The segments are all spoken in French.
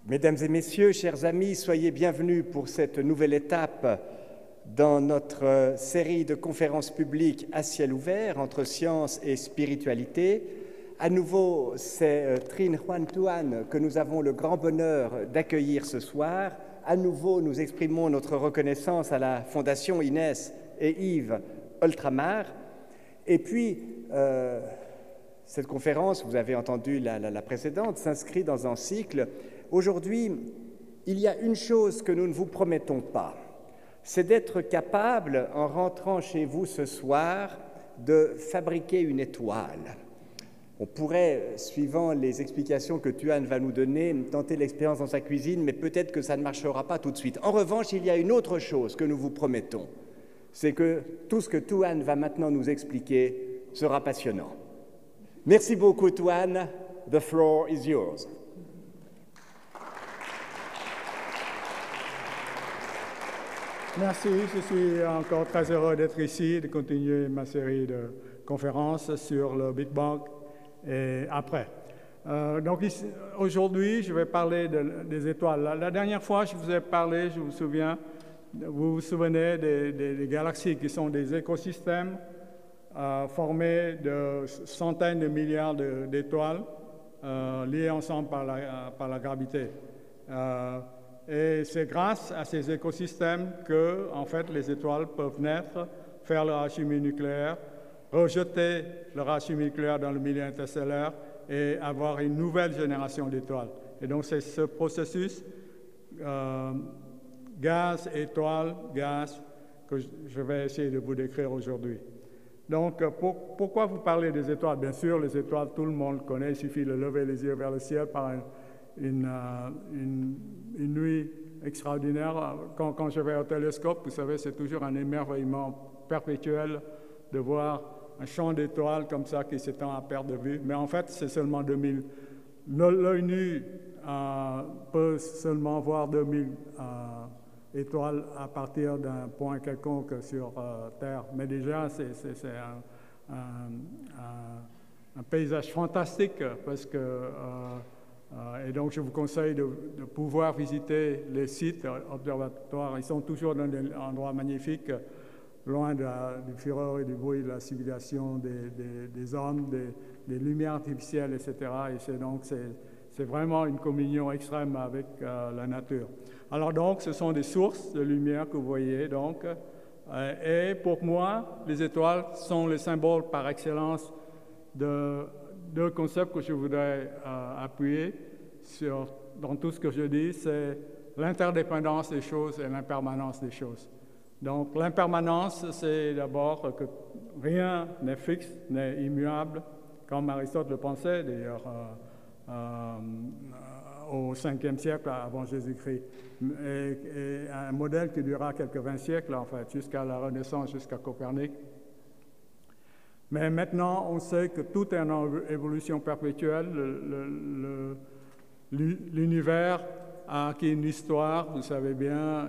Mesdames et messieurs, chers amis, soyez bienvenus pour cette nouvelle étape dans notre série de conférences publiques à ciel ouvert entre science et spiritualité. À nouveau, c'est Trinh Nguyen Tuan que nous avons le grand bonheur d'accueillir ce soir. À nouveau, nous exprimons notre reconnaissance à la Fondation Inès et Yves Oltramar. Et puis, cette conférence, vous avez entendu la précédente, s'inscrit dans un cycle. Aujourd'hui, il y a une chose que nous ne vous promettons pas, c'est d'être capable, en rentrant chez vous ce soir, de fabriquer une étoile. On pourrait, suivant les explications que Tuan va nous donner, tenter l'expérience dans sa cuisine, mais peut-être que ça ne marchera pas tout de suite. En revanche, il y a une autre chose que nous vous promettons, c'est que tout ce que Tuan va maintenant nous expliquer sera passionnant. Merci beaucoup, Tuan. The floor is yours. Merci, je suis encore très heureux d'être ici, de continuer ma série de conférences sur le Big Bang et après. Donc aujourd'hui, je vais parler des étoiles. La dernière fois, je vous ai parlé, je vous vous souvenez des galaxies qui sont des écosystèmes formés de centaines de milliards d'étoiles liées ensemble par la gravité. Et c'est grâce à ces écosystèmes que, en fait, les étoiles peuvent naître, faire leur alchimie nucléaire, rejeter leur alchimie nucléaire dans le milieu interstellaire et avoir une nouvelle génération d'étoiles. Et donc, c'est ce processus gaz, étoile, gaz, que je vais essayer de vous décrire aujourd'hui. Donc, pourquoi vous parlez des étoiles? Bien sûr, les étoiles, tout le monde connaît, il suffit de lever les yeux vers le ciel par une nuit extraordinaire. Quand je vais au télescope, vous savez, c'est toujours un émerveillement perpétuel de voir un champ d'étoiles comme ça qui s'étend à perte de vue. Mais en fait, c'est seulement 2000. L'œil nu peut seulement voir 2000 étoiles à partir d'un point quelconque sur Terre. Mais déjà, c'est un paysage fantastique parce que... et donc, je vous conseille de pouvoir visiter les sites observatoires. Ils sont toujours dans des endroits magnifiques, loin du fureur et du bruit de la civilisation, des hommes, des lumières artificielles, etc. Et c'est vraiment une communion extrême avec la nature. Alors donc, ce sont des sources de lumière que vous voyez. Donc, et pour moi, les étoiles sont les symboles par excellence de deux concepts que je voudrais appuyer dans tout ce que je dis, c'est l'interdépendance des choses et l'impermanence des choses. Donc l'impermanence, c'est d'abord que rien n'est fixe, n'est immuable, comme Aristote le pensait d'ailleurs au 5e siècle avant Jésus-Christ, et un modèle qui durera quelques 20 siècles en fait, jusqu'à la Renaissance, jusqu'à Copernic. Mais maintenant, on sait que tout est en évolution perpétuelle. L'univers a acquis une histoire, vous savez bien,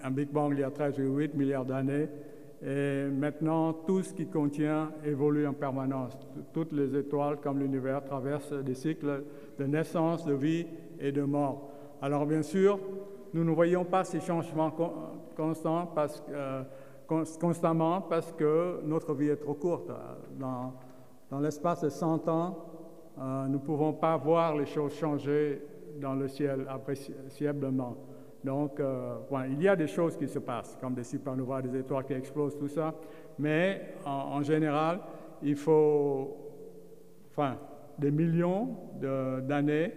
un Big Bang il y a 13,8 milliards d'années. Et maintenant, tout ce qui contient évolue en permanence. Toutes les étoiles, comme l'univers, traversent des cycles de naissance, de vie et de mort. Alors bien sûr, nous ne voyons pas ces changements constants constamment parce que notre vie est trop courte. Dans l'espace de 100 ans, nous ne pouvons pas voir les choses changer dans le ciel appréciablement. Donc, il y a des choses qui se passent, comme des supernovas, des étoiles qui explosent, tout ça, mais en général, il faut des millions d'années,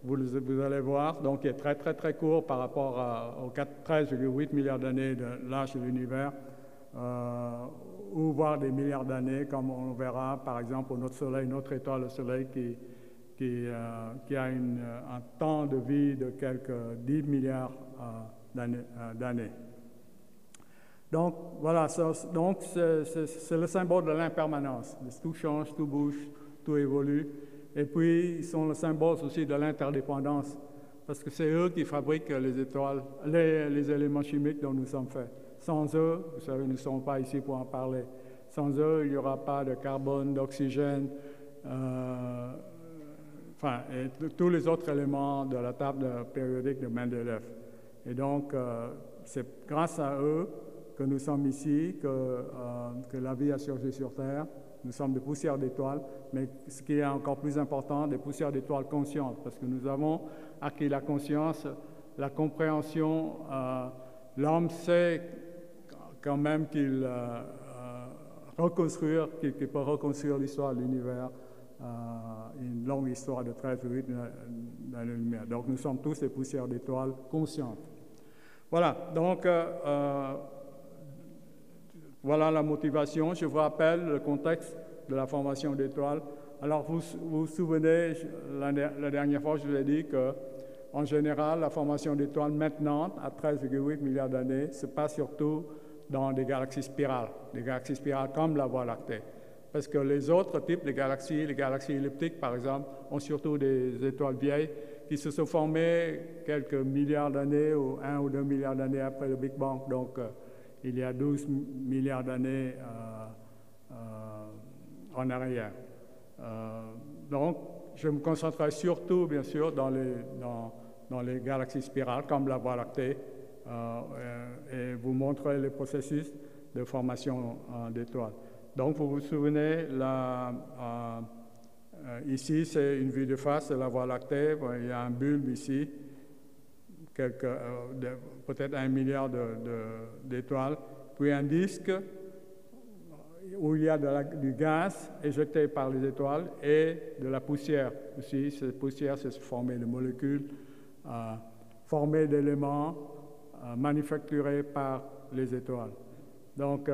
vous allez voir, donc qui est très, très, très court par rapport aux 13,8 milliards d'années de l'âge de l'univers, ou voire des milliards d'années, comme on verra, par exemple, pour notre Soleil, notre étoile, le Soleil, qui a un temps de vie de quelques 10 milliards d'années. Donc, voilà, c'est le symbole de l'impermanence. Tout change, tout bouge, tout évolue. Et puis, ils sont le symbole aussi de l'interdépendance, parce que c'est eux qui fabriquent les étoiles, les éléments chimiques dont nous sommes faits. Sans eux, vous savez, nous ne sommes pas ici pour en parler. Sans eux, il n'y aura pas de carbone, d'oxygène, et tous les autres éléments de la table périodique de Mendeleev. Et donc, c'est grâce à eux que nous sommes ici, que la vie a surgi sur Terre. Nous sommes des poussières d'étoiles, mais ce qui est encore plus important, des poussières d'étoiles conscientes, parce que nous avons acquis la conscience, la compréhension. L'homme sait quand même qu'il peut reconstruire l'histoire de l'univers, une longue histoire de 13,8 d'années-lumière. Donc nous sommes tous des poussières d'étoiles conscientes. Voilà, donc voilà la motivation. Je vous rappelle le contexte de la formation d'étoiles. Alors, vous vous souvenez, la dernière fois, je vous ai dit qu'en général, la formation d'étoiles maintenant, à 13,8 milliards d'années, se passe surtout dans des galaxies spirales comme la Voie lactée. Parce que les autres types de galaxies, les galaxies elliptiques, par exemple, ont surtout des étoiles vieilles qui se sont formées quelques milliards d'années ou 1 ou 2 milliards d'années après le Big Bang. Donc, il y a 12 milliards d'années en arrière. Donc, je me concentrerai surtout, bien sûr, dans les galaxies spirales, comme la Voie lactée, et vous montrer les processus de formation d'étoiles. Donc, vous vous souvenez, ici, c'est une vue de face de la Voie lactée. Il y a un bulbe ici, peut-être 1 milliard d'étoiles, puis un disque où il y a du gaz éjecté par les étoiles et de la poussière aussi. Cette poussière, c'est formée de molécules, formées d'éléments manufacturés par les étoiles. Donc,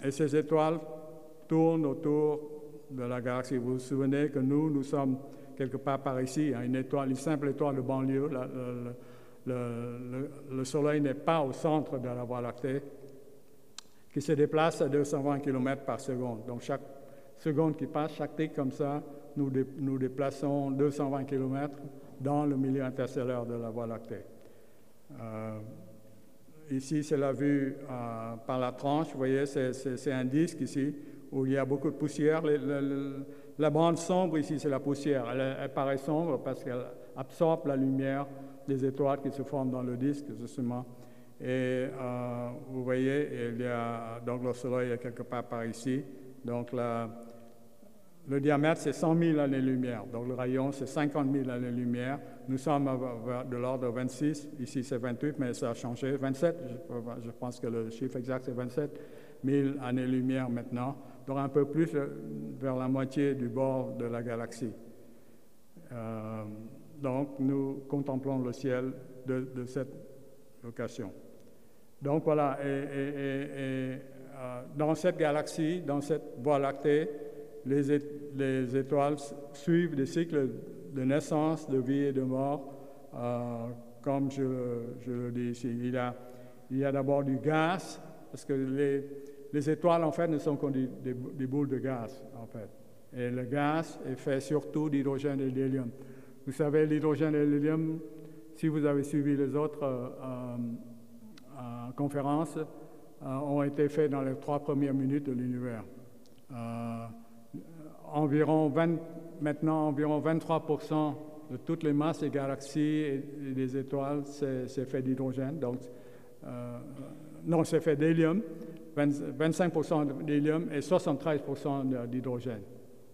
et ces étoiles tournent autour de la galaxie. Vous vous souvenez que nous sommes quelque part par ici, une simple étoile de banlieue. Le Soleil n'est pas au centre de la Voie lactée, qui se déplace à 220 km par seconde. Donc, chaque seconde qui passe, chaque tic comme ça, nous déplaçons 220 km dans le milieu interstellaire de la Voie lactée. Ici, c'est la vue par la tranche. Vous voyez, c'est un disque ici où il y a beaucoup de poussière. La bande sombre ici, c'est la poussière. Elle paraît sombre parce qu'elle absorbe la lumière des étoiles qui se forment dans le disque, justement. Et vous voyez, donc le Soleil est quelque part par ici. Donc le diamètre, c'est 100 000 années-lumière. Donc le rayon, c'est 50 000 années-lumière. Nous sommes de l'ordre de 26. Ici, c'est 28, mais ça a changé. 27, je pense que le chiffre exact, c'est 27 000 années-lumière maintenant. Donc un peu plus vers la moitié du bord de la galaxie. Donc nous contemplons le ciel de cette location. Donc voilà, dans cette galaxie, dans cette Voie lactée, les étoiles suivent des cycles de naissance, de vie et de mort, comme je le dis ici. Il y a d'abord du gaz, parce que les étoiles, en fait, ne sont que des boules de gaz, en fait. Et le gaz est fait surtout d'hydrogène et d'hélium. Vous savez, l'hydrogène et l'hélium, si vous avez suivi les autres conférences, ont été faits dans les 3 premières minutes de l'univers. Maintenant, environ 23% de toutes les masses des galaxies et des étoiles, c'est fait d'hydrogène. Donc, non, c'est fait d'hélium, 25% d'hélium et 73% d'hydrogène.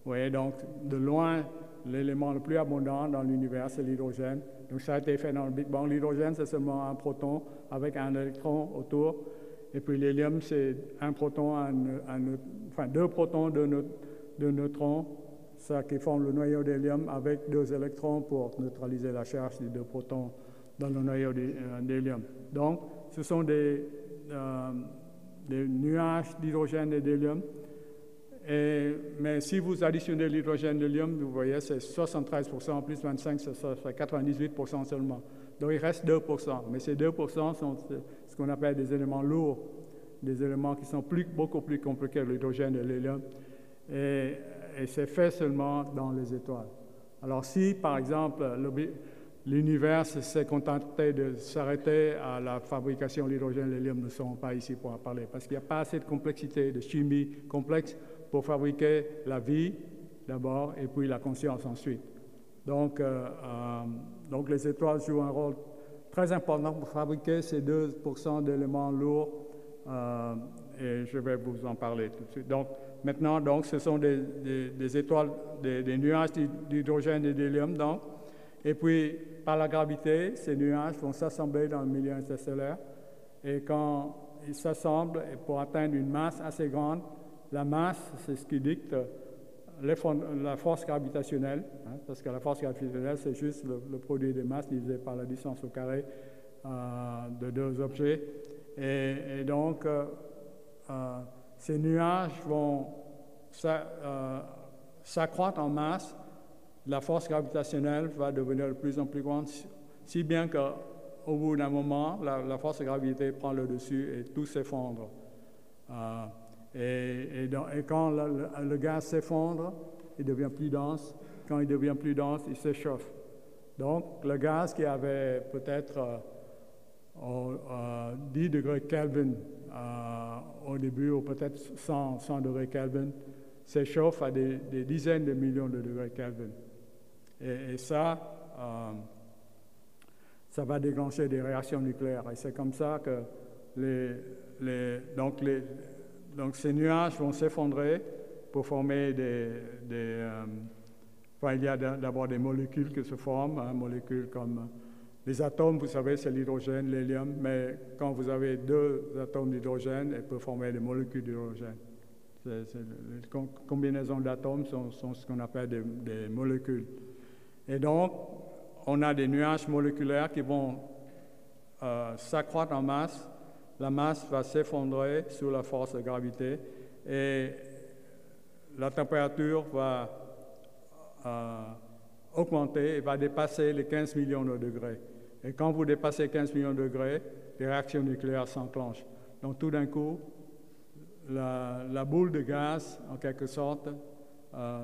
Vous voyez, donc, de loin, l'élément le plus abondant dans l'univers, c'est l'hydrogène. Donc, ça a été fait dans le Big Bang. L'hydrogène, c'est seulement un proton avec un électron autour. Et puis l'hélium, c'est un proton, enfin 2 protons, 2 neutrons, ça qui forme le noyau d'hélium avec 2 électrons pour neutraliser la charge des 2 protons dans le noyau d'hélium. Donc, ce sont des nuages d'hydrogène et d'hélium. Mais si vous additionnez l'hydrogène et l'hélium, vous voyez, c'est 73%, plus 25%, ça fait 98% seulement. Donc, il reste 2%. Mais ces 2% sont ce qu'on appelle des éléments lourds, des éléments qui sont beaucoup plus compliqués que l'hydrogène et l'hélium. Et c'est fait seulement dans les étoiles. Alors, si, par exemple, l'univers s'est contenté de s'arrêter à la fabrication de l'hydrogène et l'hélium, nous ne sommes pas ici pour en parler, parce qu'il n'y a pas assez de complexité, de chimie complexe pour fabriquer la vie, d'abord, et puis la conscience ensuite. Donc les étoiles jouent un rôle très important pour fabriquer ces 2% d'éléments lourds et je vais vous en parler tout de suite. Donc maintenant, ce sont des étoiles, des nuages d'hydrogène et d'hélium. Et puis, par la gravité, ces nuages vont s'assembler dans le milieu interstellaire. Et quand ils s'assemblent, pour atteindre une masse assez grande, la masse, c'est ce qui dicte la force gravitationnelle, parce que la force gravitationnelle, c'est juste le produit des masses divisé par la distance au carré de deux objets. Et donc, ces nuages vont s'accroître en masse. La force gravitationnelle va devenir de plus en plus grande, si bien qu'au bout d'un moment, la force de gravité prend le dessus et tout s'effondre. Et quand le gaz s'effondre, il devient plus dense. Quand il devient plus dense, il s'échauffe. Donc, le gaz qui avait peut-être 10 degrés Kelvin au début, ou peut-être 100 degrés Kelvin, s'échauffe à des dizaines de millions de degrés Kelvin. Et ça va déclencher des réactions nucléaires. Et c'est comme ça que donc ces nuages vont s'effondrer pour former il y a d'abord des molécules qui se forment, molécules comme les atomes, vous savez, c'est l'hydrogène, l'hélium, mais quand vous avez 2 atomes d'hydrogène, elles peuvent former des molécules d'hydrogène. Les combinaisons d'atomes sont ce qu'on appelle des molécules. Et donc, on a des nuages moléculaires qui vont s'accroître en masse. La masse va s'effondrer sous la force de gravité et la température va augmenter et va dépasser les 15 millions de degrés. Et quand vous dépassez 15 millions de degrés, les réactions nucléaires s'enclenchent. Donc tout d'un coup, la boule de gaz, en quelque sorte,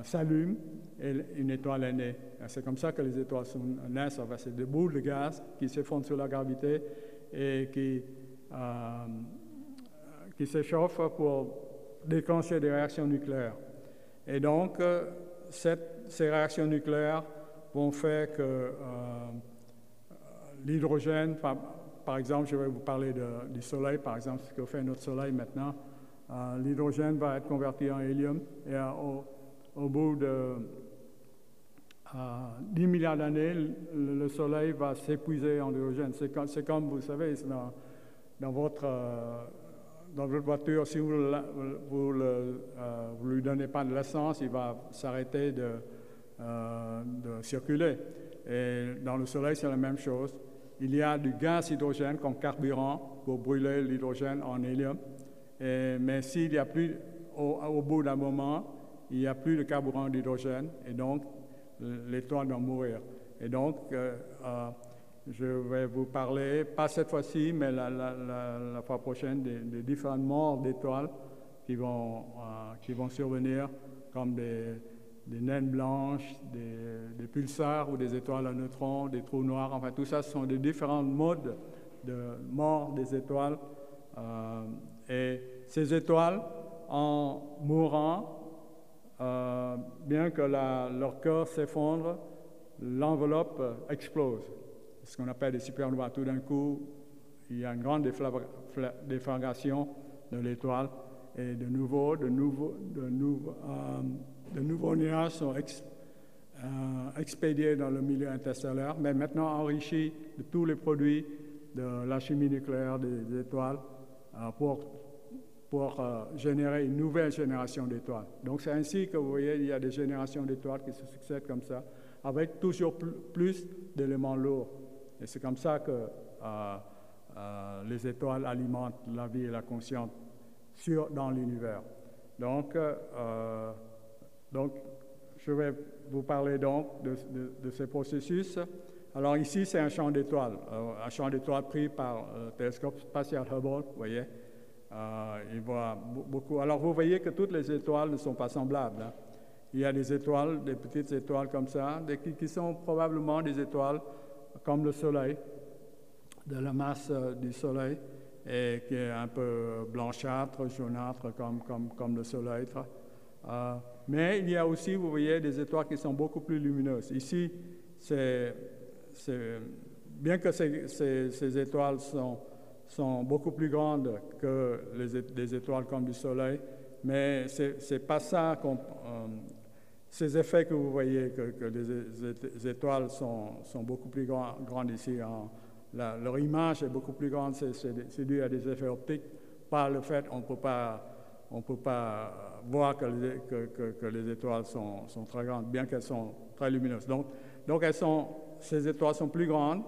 s'allume et une étoile est née. C'est comme ça que les étoiles naissent. C'est des boules de gaz qui s'effondrent sous la gravité et qui s'échauffent pour déclencher des réactions nucléaires. Et donc, ces réactions nucléaires vont faire que l'hydrogène, par exemple, je vais vous parler du Soleil, par exemple, ce que fait notre Soleil maintenant. L'hydrogène va être converti en hélium et au bout de 10 milliards d'années, le Soleil va s'épuiser en hydrogène. C'est comme, vous savez, dans votre voiture, si vous lui donnez pas de l'essence, il va s'arrêter de circuler. Et dans le Soleil, c'est la même chose. Il y a du gaz hydrogène comme carburant pour brûler l'hydrogène en hélium. Mais s'il n'y a plus, au bout d'un moment, il n'y a plus de carburant d'hydrogène et donc l'étoile doit mourir. Et donc, je vais vous parler, pas cette fois-ci, mais la fois prochaine, des différentes morts d'étoiles qui vont survenir comme des naines blanches, des pulsars ou des étoiles à neutrons, des trous noirs. Enfin, tout ça, ce sont des différents modes de mort des étoiles. Et ces étoiles, en mourant, bien que leur cœur s'effondre, l'enveloppe explose. Ce qu'on appelle des supernovas. Tout d'un coup, il y a une grande déflagration de l'étoile et de nouveau nuages sont expédiés dans le milieu interstellaire, mais maintenant enrichis de tous les produits de la chimie nucléaire des étoiles pour générer une nouvelle génération d'étoiles. Donc c'est ainsi que vous voyez, il y a des générations d'étoiles qui se succèdent comme ça, avec toujours plus d'éléments lourds. Et c'est comme ça que les étoiles alimentent la vie et la conscience dans l'univers. Donc, je vais vous parler donc de ces processus. Alors ici, c'est un champ d'étoiles pris par le télescope spatial Hubble, vous voyez. Il voit beaucoup. Alors vous voyez que toutes les étoiles ne sont pas semblables. Il y a des étoiles, des petites étoiles comme ça, qui sont probablement des étoiles comme le Soleil, de la masse du Soleil, et qui est un peu blanchâtre, jaunâtre comme le Soleil. Mais il y a aussi, vous voyez, des étoiles qui sont beaucoup plus lumineuses. Ici, bien que ces étoiles sont beaucoup plus grandes que des étoiles comme du Soleil, mais c'est pas ça ces effets que vous voyez, que les étoiles sont beaucoup plus grandes ici. Leur image est beaucoup plus grande, c'est dû à des effets optiques, par le fait qu'on ne peut pas voir que les étoiles sont très grandes, bien qu'elles sont très lumineuses. Donc ces étoiles sont plus grandes,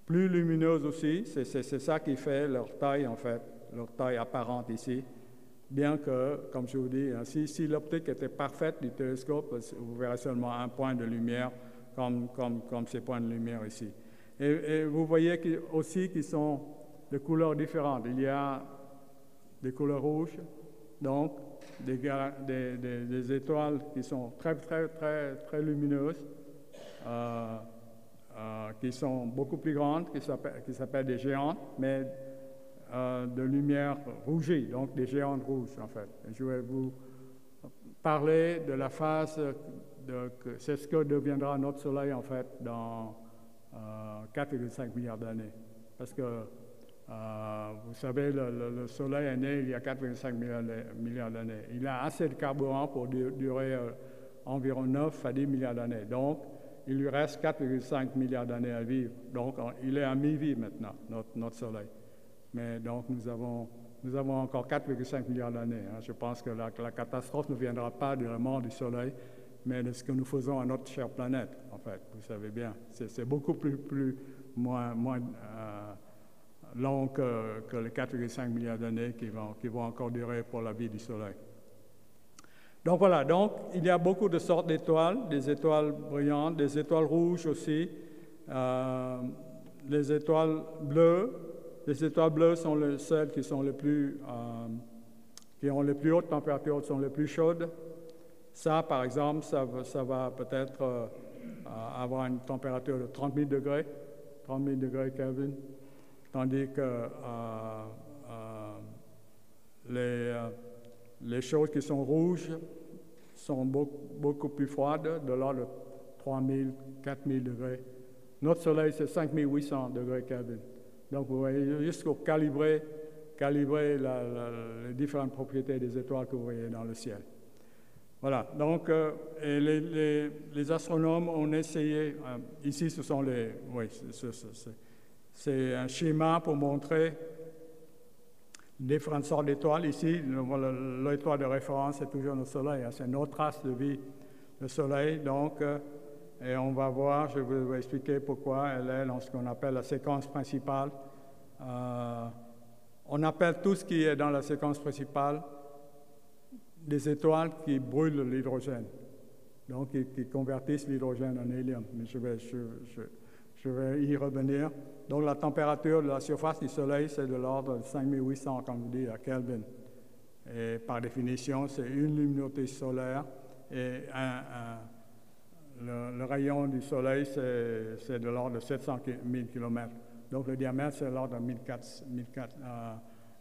plus lumineuses aussi. C'est ça qui fait leur taille, en fait, leur taille apparente ici. Bien que, comme je vous dis, si l'optique était parfaite du télescope, vous verrez seulement un point de lumière comme ces points de lumière ici. Et vous voyez aussi qu'ils sont de couleurs différentes. Il y a des couleurs rouges, donc des étoiles qui sont très, très, très, très lumineuses, qui sont beaucoup plus grandes, qui s'appellent des géantes, mais de lumière rougie, donc des géantes rouges en fait. Et je vais vous parler de la phase, c'est ce que deviendra notre Soleil en fait dans 4,5 milliards d'années. Parce que vous savez, le Soleil est né il y a 4,5 milliards d'années. Il a assez de carburant pour durer environ 9 à 10 milliards d'années. Donc, il lui reste 4,5 milliards d'années à vivre. Donc, il est à mi-vie maintenant, notre Soleil. Mais donc, nous avons encore 4,5 milliards d'années. Hein. Je pense que la catastrophe ne viendra pas de la mort du Soleil, mais de ce que nous faisons à notre chère planète, en fait. Vous savez bien, c'est beaucoup moins long que les 4,5 milliards d'années qui vont encore durer pour la vie du Soleil. Donc voilà, il y a beaucoup de sortes d'étoiles, des étoiles brillantes, des étoiles rouges aussi, les étoiles bleues. Les étoiles bleues sont celles qui ont les plus hautes températures, sont les plus chaudes. Ça, par exemple, ça va peut-être avoir une température de 30 000 degrés Kelvin, tandis que les choses qui sont rouges sont beaucoup plus froides, de l'ordre de 3 000, 4 000 degrés. Notre Soleil, c'est 5 800 degrés Kelvin. Donc, vous voyez, juste pour calibrer les différentes propriétés des étoiles que vous voyez dans le ciel. Voilà, donc et les astronomes ont essayé, ici ce sont c'est un schéma pour montrer différentes sortes d'étoiles. Ici, l'étoile de référence est toujours le Soleil, hein, c'est notre trace de vie, le Soleil. Donc, et on va voir, je vais vous expliquer pourquoi elle est dans ce qu'on appelle la séquence principale. On appelle tout ce qui est dans la séquence principale des étoiles qui brûlent l'hydrogène, donc qui convertissent l'hydrogène en hélium. Mais je vais y revenir. Donc la température de la surface du Soleil, c'est de l'ordre de 5800, comme je dis, à Kelvin. Et par définition, c'est une luminosité solaire. Et le rayon du Soleil, c'est de l'ordre de 700 000 km. Donc le diamètre, c'est de l'ordre de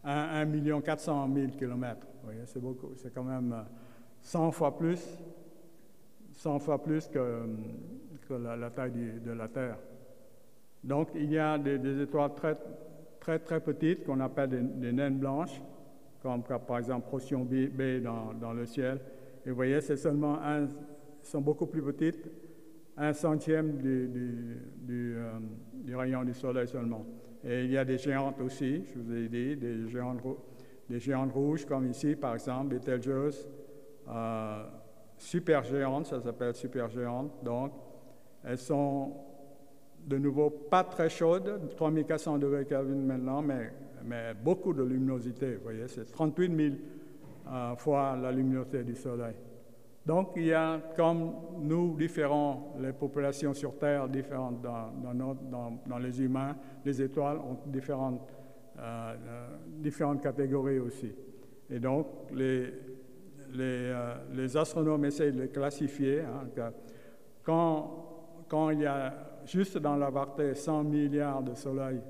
1 400 000 km. Vous voyez, c'est beaucoup. C'est quand même 100 fois plus que la taille de la Terre. Donc, il y a des étoiles très, très, très petites qu'on appelle des naines blanches, comme par exemple Procyon B dans le ciel. Et vous voyez, sont beaucoup plus petites, 1/100 du rayon du Soleil seulement. Et il y a des géantes aussi, je vous ai dit, des géantes rouges, comme ici, par exemple, Betelgeuse, supergéantes, ça s'appelle supergéantes. Donc, elles sont de nouveau pas très chaudes, 3400 degrés Kelvin maintenant, mais beaucoup de luminosité. Vous voyez, c'est 38 000 fois la luminosité du Soleil. Donc, il y a, comme nous, les populations sur Terre différentes dans les humains, les étoiles ont différentes catégories aussi. Et donc, les astronomes essayent de les classifier. Hein, quand il y a juste dans la Voie lactée 100 milliards de soleils,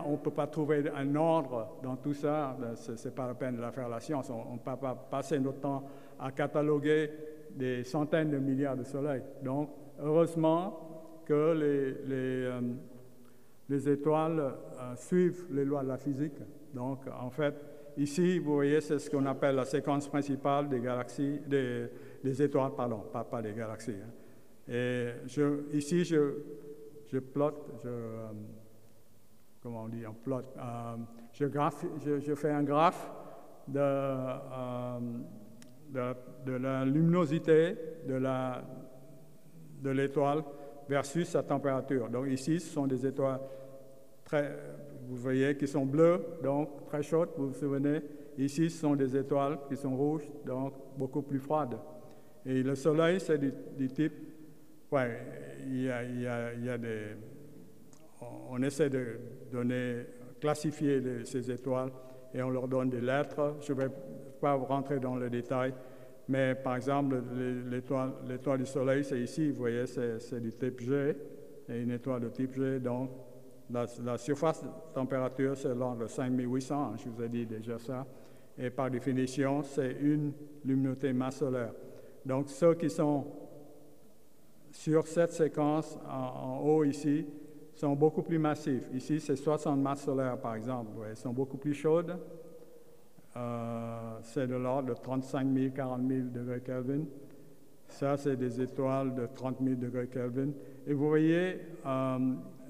on ne peut pas trouver un ordre dans tout ça, ce n'est pas la peine de la faire la science. On ne peut pas passer notre temps à cataloguer des centaines de milliards de soleils. Donc, heureusement que les étoiles suivent les lois de la physique. Donc, en fait, ici, vous voyez, c'est ce qu'on appelle la séquence principale des galaxies, des étoiles, pardon, pas des galaxies. Hein. Et ici, je plotte, comment on dit, on plotte, je fais un graphe de la luminosité de l'étoile versus sa température. Donc ici, ce sont des étoiles vous voyez, qui sont bleues, donc très chaudes, vous vous souvenez. Ici, ce sont des étoiles qui sont rouges, donc beaucoup plus froides. Et le Soleil, c'est du type, ouais, il y a des, on essaie de classifier ces étoiles et on leur donne des lettres. Je ne vais pas rentrer dans le détail, mais par exemple, l'étoile du Soleil, c'est ici, vous voyez, c'est du type G, et une étoile de type G, donc la surface de température, c'est l'ordre de 5800, hein, je vous ai dit déjà ça, et par définition, c'est une luminosité masse solaire. Donc, ceux qui sont sur cette séquence en haut ici sont beaucoup plus massifs. Ici, c'est 60 masses solaires, par exemple. Vous voyez, sont beaucoup plus chaudes. C'est de l'ordre de 35 000, 40 000 degrés Kelvin. Ça, c'est des étoiles de 30 000 degrés Kelvin. Et vous voyez,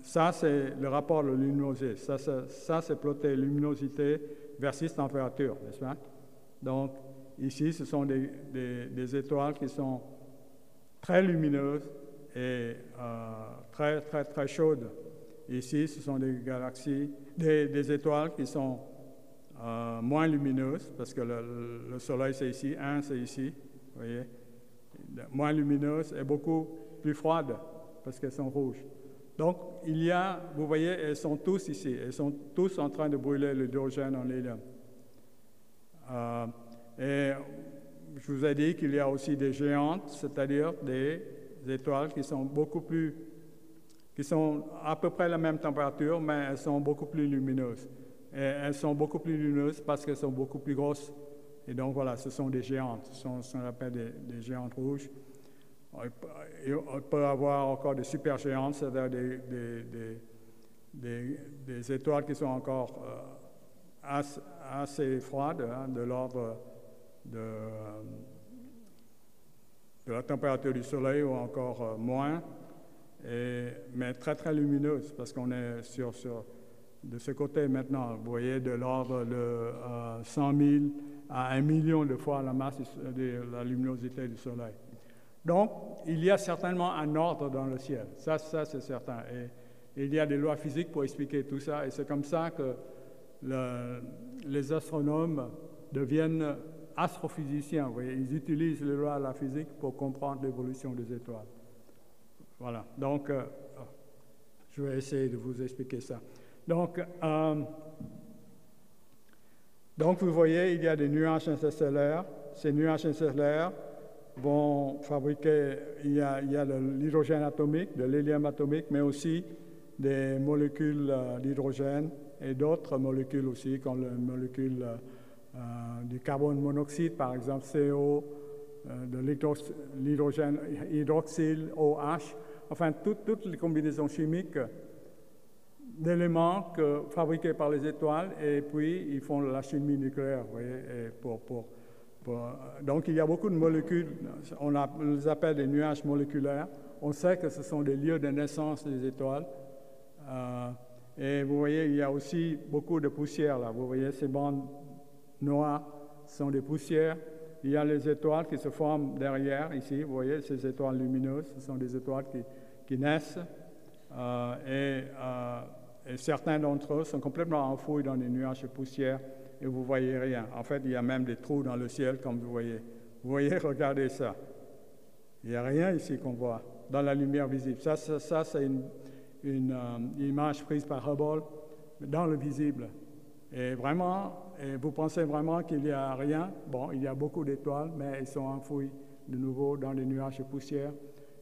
ça, c'est le rapport de luminosité. Ça c'est plotter luminosité versus température, n'est-ce pas? Donc, ici, ce sont des étoiles qui sont très lumineuses et très, très, très chaudes. Ici, ce sont des galaxies, des étoiles qui sont moins lumineuses, parce que le Soleil, c'est ici, c'est ici, vous voyez? Moins lumineuses et beaucoup plus froides, parce qu'elles sont rouges. Donc, vous voyez, elles sont tous ici, elles sont tous en train de brûler l'hydrogène en hélium. Et je vous ai dit qu'il y a aussi des géantes, c'est-à-dire des étoiles qui sont à peu près la même température, mais elles sont beaucoup plus lumineuses. Et elles sont beaucoup plus lumineuses parce qu'elles sont beaucoup plus grosses. Et donc voilà, ce sont des géantes, ce sont ce qu'on appelle des géantes rouges. On peut avoir encore des supergéantes, c'est-à-dire des étoiles qui sont encore assez froides, hein, de l'ordre de la température du Soleil ou encore moins, mais très très lumineuses, parce qu'on est de ce côté maintenant, vous voyez, de l'ordre de 100 000 à 1 million de fois la masse de la luminosité du Soleil. Donc, il y a certainement un ordre dans le ciel, ça c'est certain. Et il y a des lois physiques pour expliquer tout ça, et c'est comme ça que les astronomes deviennent astrophysiciens. Vous voyez, ils utilisent les lois de la physique pour comprendre l'évolution des étoiles. Voilà, donc je vais essayer de vous expliquer ça. Donc, vous voyez, il y a des nuages interstellaires. Ces nuages interstellaires vont fabriquer, il y a l'hydrogène atomique, de l'hélium atomique, mais aussi des molécules d'hydrogène et d'autres molécules aussi, comme la molécule du carbone monoxyde, par exemple CO, de l'hydrogène hydroxyle, OH, enfin toutes les combinaisons chimiques d'éléments fabriqués par les étoiles, et puis ils font la chimie nucléaire, vous voyez, et donc il y a beaucoup de molécules, on les appelle des nuages moléculaires. On sait que ce sont des lieux de naissance des étoiles. Et vous voyez, il y a aussi beaucoup de poussière là. Vous voyez, ces bandes noires sont des poussières. Il y a les étoiles qui se forment derrière, ici. Vous voyez, ces étoiles lumineuses, ce sont des étoiles qui naissent. Et certains d'entre eux sont complètement enfouis dans des nuages de poussière et vous ne voyez rien. En fait, il y a même des trous dans le ciel, comme vous voyez. Vous voyez, regardez ça. Il n'y a rien ici qu'on voit dans la lumière visible. Ça c'est une image prise par Hubble dans le visible. Et vraiment, vous pensez vraiment qu'il n'y a rien. Bon, il y a beaucoup d'étoiles, mais elles sont enfouies de nouveau dans les nuages de poussière.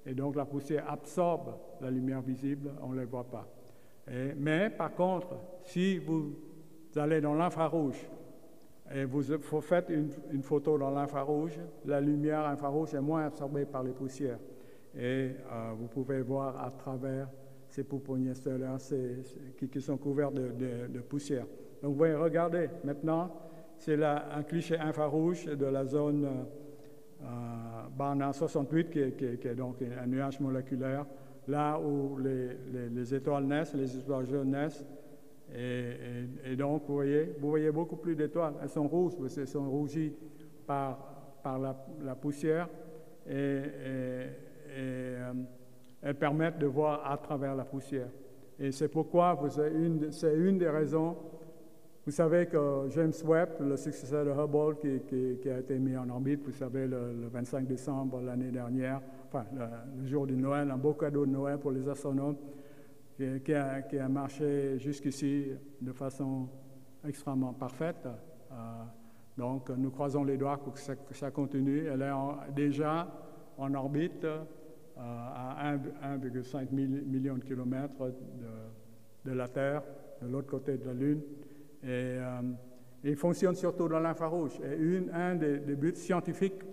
Et donc la poussière absorbe la lumière visible, on ne les voit pas. Mais par contre, si vous allez dans l'infrarouge et vous faites une photo dans l'infrarouge, la lumière infrarouge est moins absorbée par les poussières. Et vous pouvez voir à travers ces pouponniers stellaires qui sont couverts de poussière. Donc vous voyez, regardez, maintenant, c'est un cliché infrarouge de la zone Barnard 68, qui est donc un nuage moléculaire, là où les étoiles naissent, les étoiles jaunes naissent. Et donc, vous voyez beaucoup plus d'étoiles. Elles sont rouges, parce qu'elles sont rougies par la poussière et elles permettent de voir à travers la poussière. Et c'est pourquoi, c'est une des raisons. Vous savez que James Webb, le successeur de Hubble, qui a été mis en orbite, vous savez, le 25 décembre l'année dernière, enfin, le jour de Noël, un beau cadeau de Noël pour les astronomes, qui a marché jusqu'ici de façon extrêmement parfaite. Donc, nous croisons les doigts pour que ça continue. Elle est déjà en orbite à 1,5 million de kilomètres de la Terre, de l'autre côté de la Lune. Et il fonctionne surtout dans l'infrarouge. Et un des buts scientifiques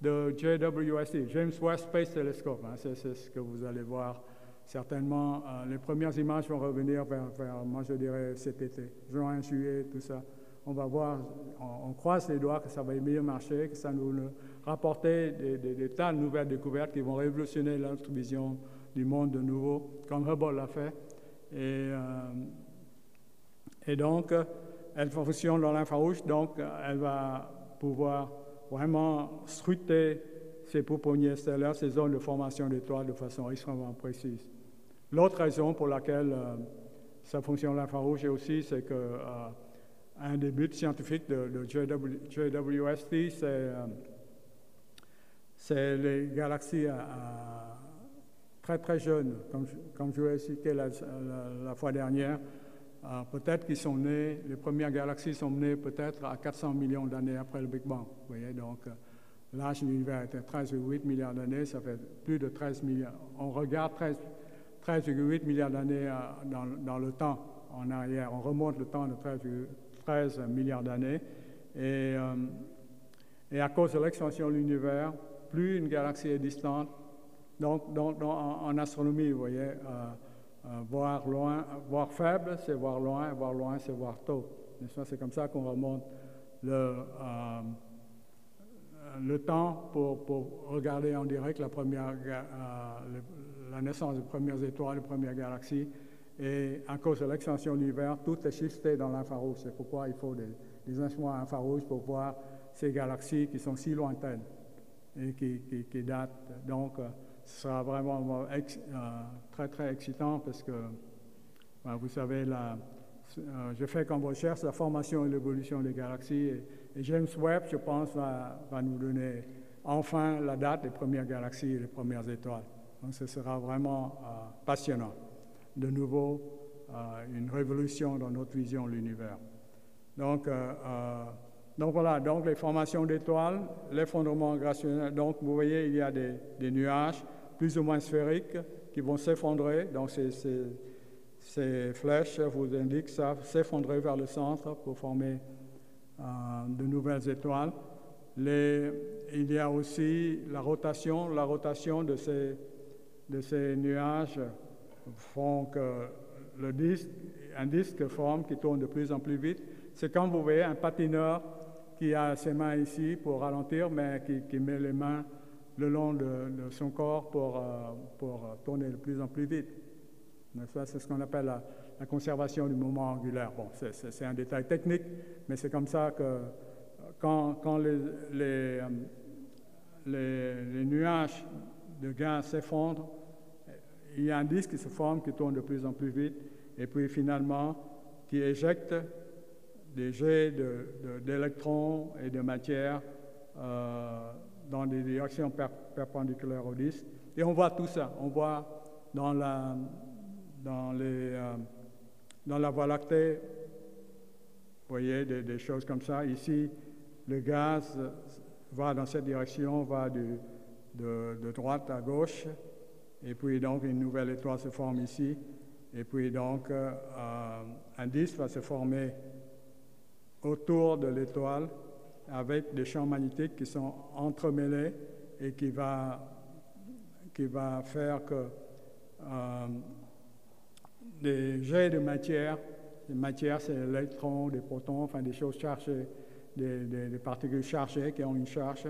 de JWST, James Webb Space Telescope, hein, c'est ce que vous allez voir certainement. Les premières images vont revenir vers, moi je dirais, cet été, juin, juillet, tout ça. On va voir, on croise les doigts que ça va mieux marcher, que ça nous rapporter des tas de nouvelles découvertes qui vont révolutionner notre vision du monde de nouveau, comme Hubble l'a fait. Et donc, elle fonctionne dans l'infrarouge, donc elle va pouvoir vraiment scruter ces pouponniers stellaires, ces zones de formation d'étoiles de façon extrêmement précise. L'autre raison pour laquelle ça fonctionne dans l'infrarouge aussi, c'est que un des buts scientifiques de JWST, c'est les galaxies très très jeunes, comme je vous ai expliqué la fois dernière. Peut-être qu'ils sont nés, les premières galaxies sont nées peut-être à 400 millions d'années après le Big Bang. Vous voyez, donc l'âge de l'univers était 13,8 milliards d'années, ça fait plus de 13 milliards. On regarde 13,8 milliards d'années dans le temps en arrière. On remonte le temps de 13 milliards d'années. Et à cause de l'expansion de l'univers, plus une galaxie est distante, donc en astronomie, vous voyez, voir loin, voir faible, c'est voir loin, c'est voir tôt. C'est comme ça qu'on remonte le temps pour regarder en direct la naissance des premières étoiles, des premières galaxies. Et à cause de l'extension de l'univers, tout est shifté dans l'infrarouge. C'est pourquoi il faut des instruments infrarouges pour voir ces galaxies qui sont si lointaines et qui datent. Donc, ce sera vraiment très, très excitant parce que, vous savez, je fais comme recherche la formation et l'évolution des galaxies. Et James Webb, je pense, va nous donner enfin la date des premières galaxies et des premières étoiles. Donc, ce sera vraiment passionnant. De nouveau, une révolution dans notre vision de l'univers. Donc voilà, donc les formations d'étoiles, l'effondrement gravitationnel. Donc vous voyez, il y a des nuages plus ou moins sphériques qui vont s'effondrer. Donc ces flèches vous indiquent ça, s'effondrer vers le centre pour former de nouvelles étoiles. Il y a aussi la rotation de ces nuages font que un disque forme qui tourne de plus en plus vite. C'est comme vous voyez un patineur qui a ses mains ici pour ralentir, mais qui met les mains le long de son corps pour tourner de plus en plus vite. C'est ce qu'on appelle la conservation du moment angulaire. Bon, c'est un détail technique, mais c'est comme ça que quand les nuages de gaz s'effondrent, il y a un disque qui se forme, qui tourne de plus en plus vite, et puis finalement, qui éjecte des jets d'électrons et de matière dans des directions perpendiculaires au disque. Et on voit tout ça. On voit dans la Voie lactée, vous voyez, des choses comme ça. Ici, le gaz va dans cette direction, va de droite à gauche. Et puis donc une nouvelle étoile se forme ici, et puis donc un disque va se former autour de l'étoile avec des champs magnétiques qui sont entremêlés et qui va faire que des jets de matière, les matières c'est des électrons, des protons, enfin des choses chargées, des particules chargées qui ont une charge,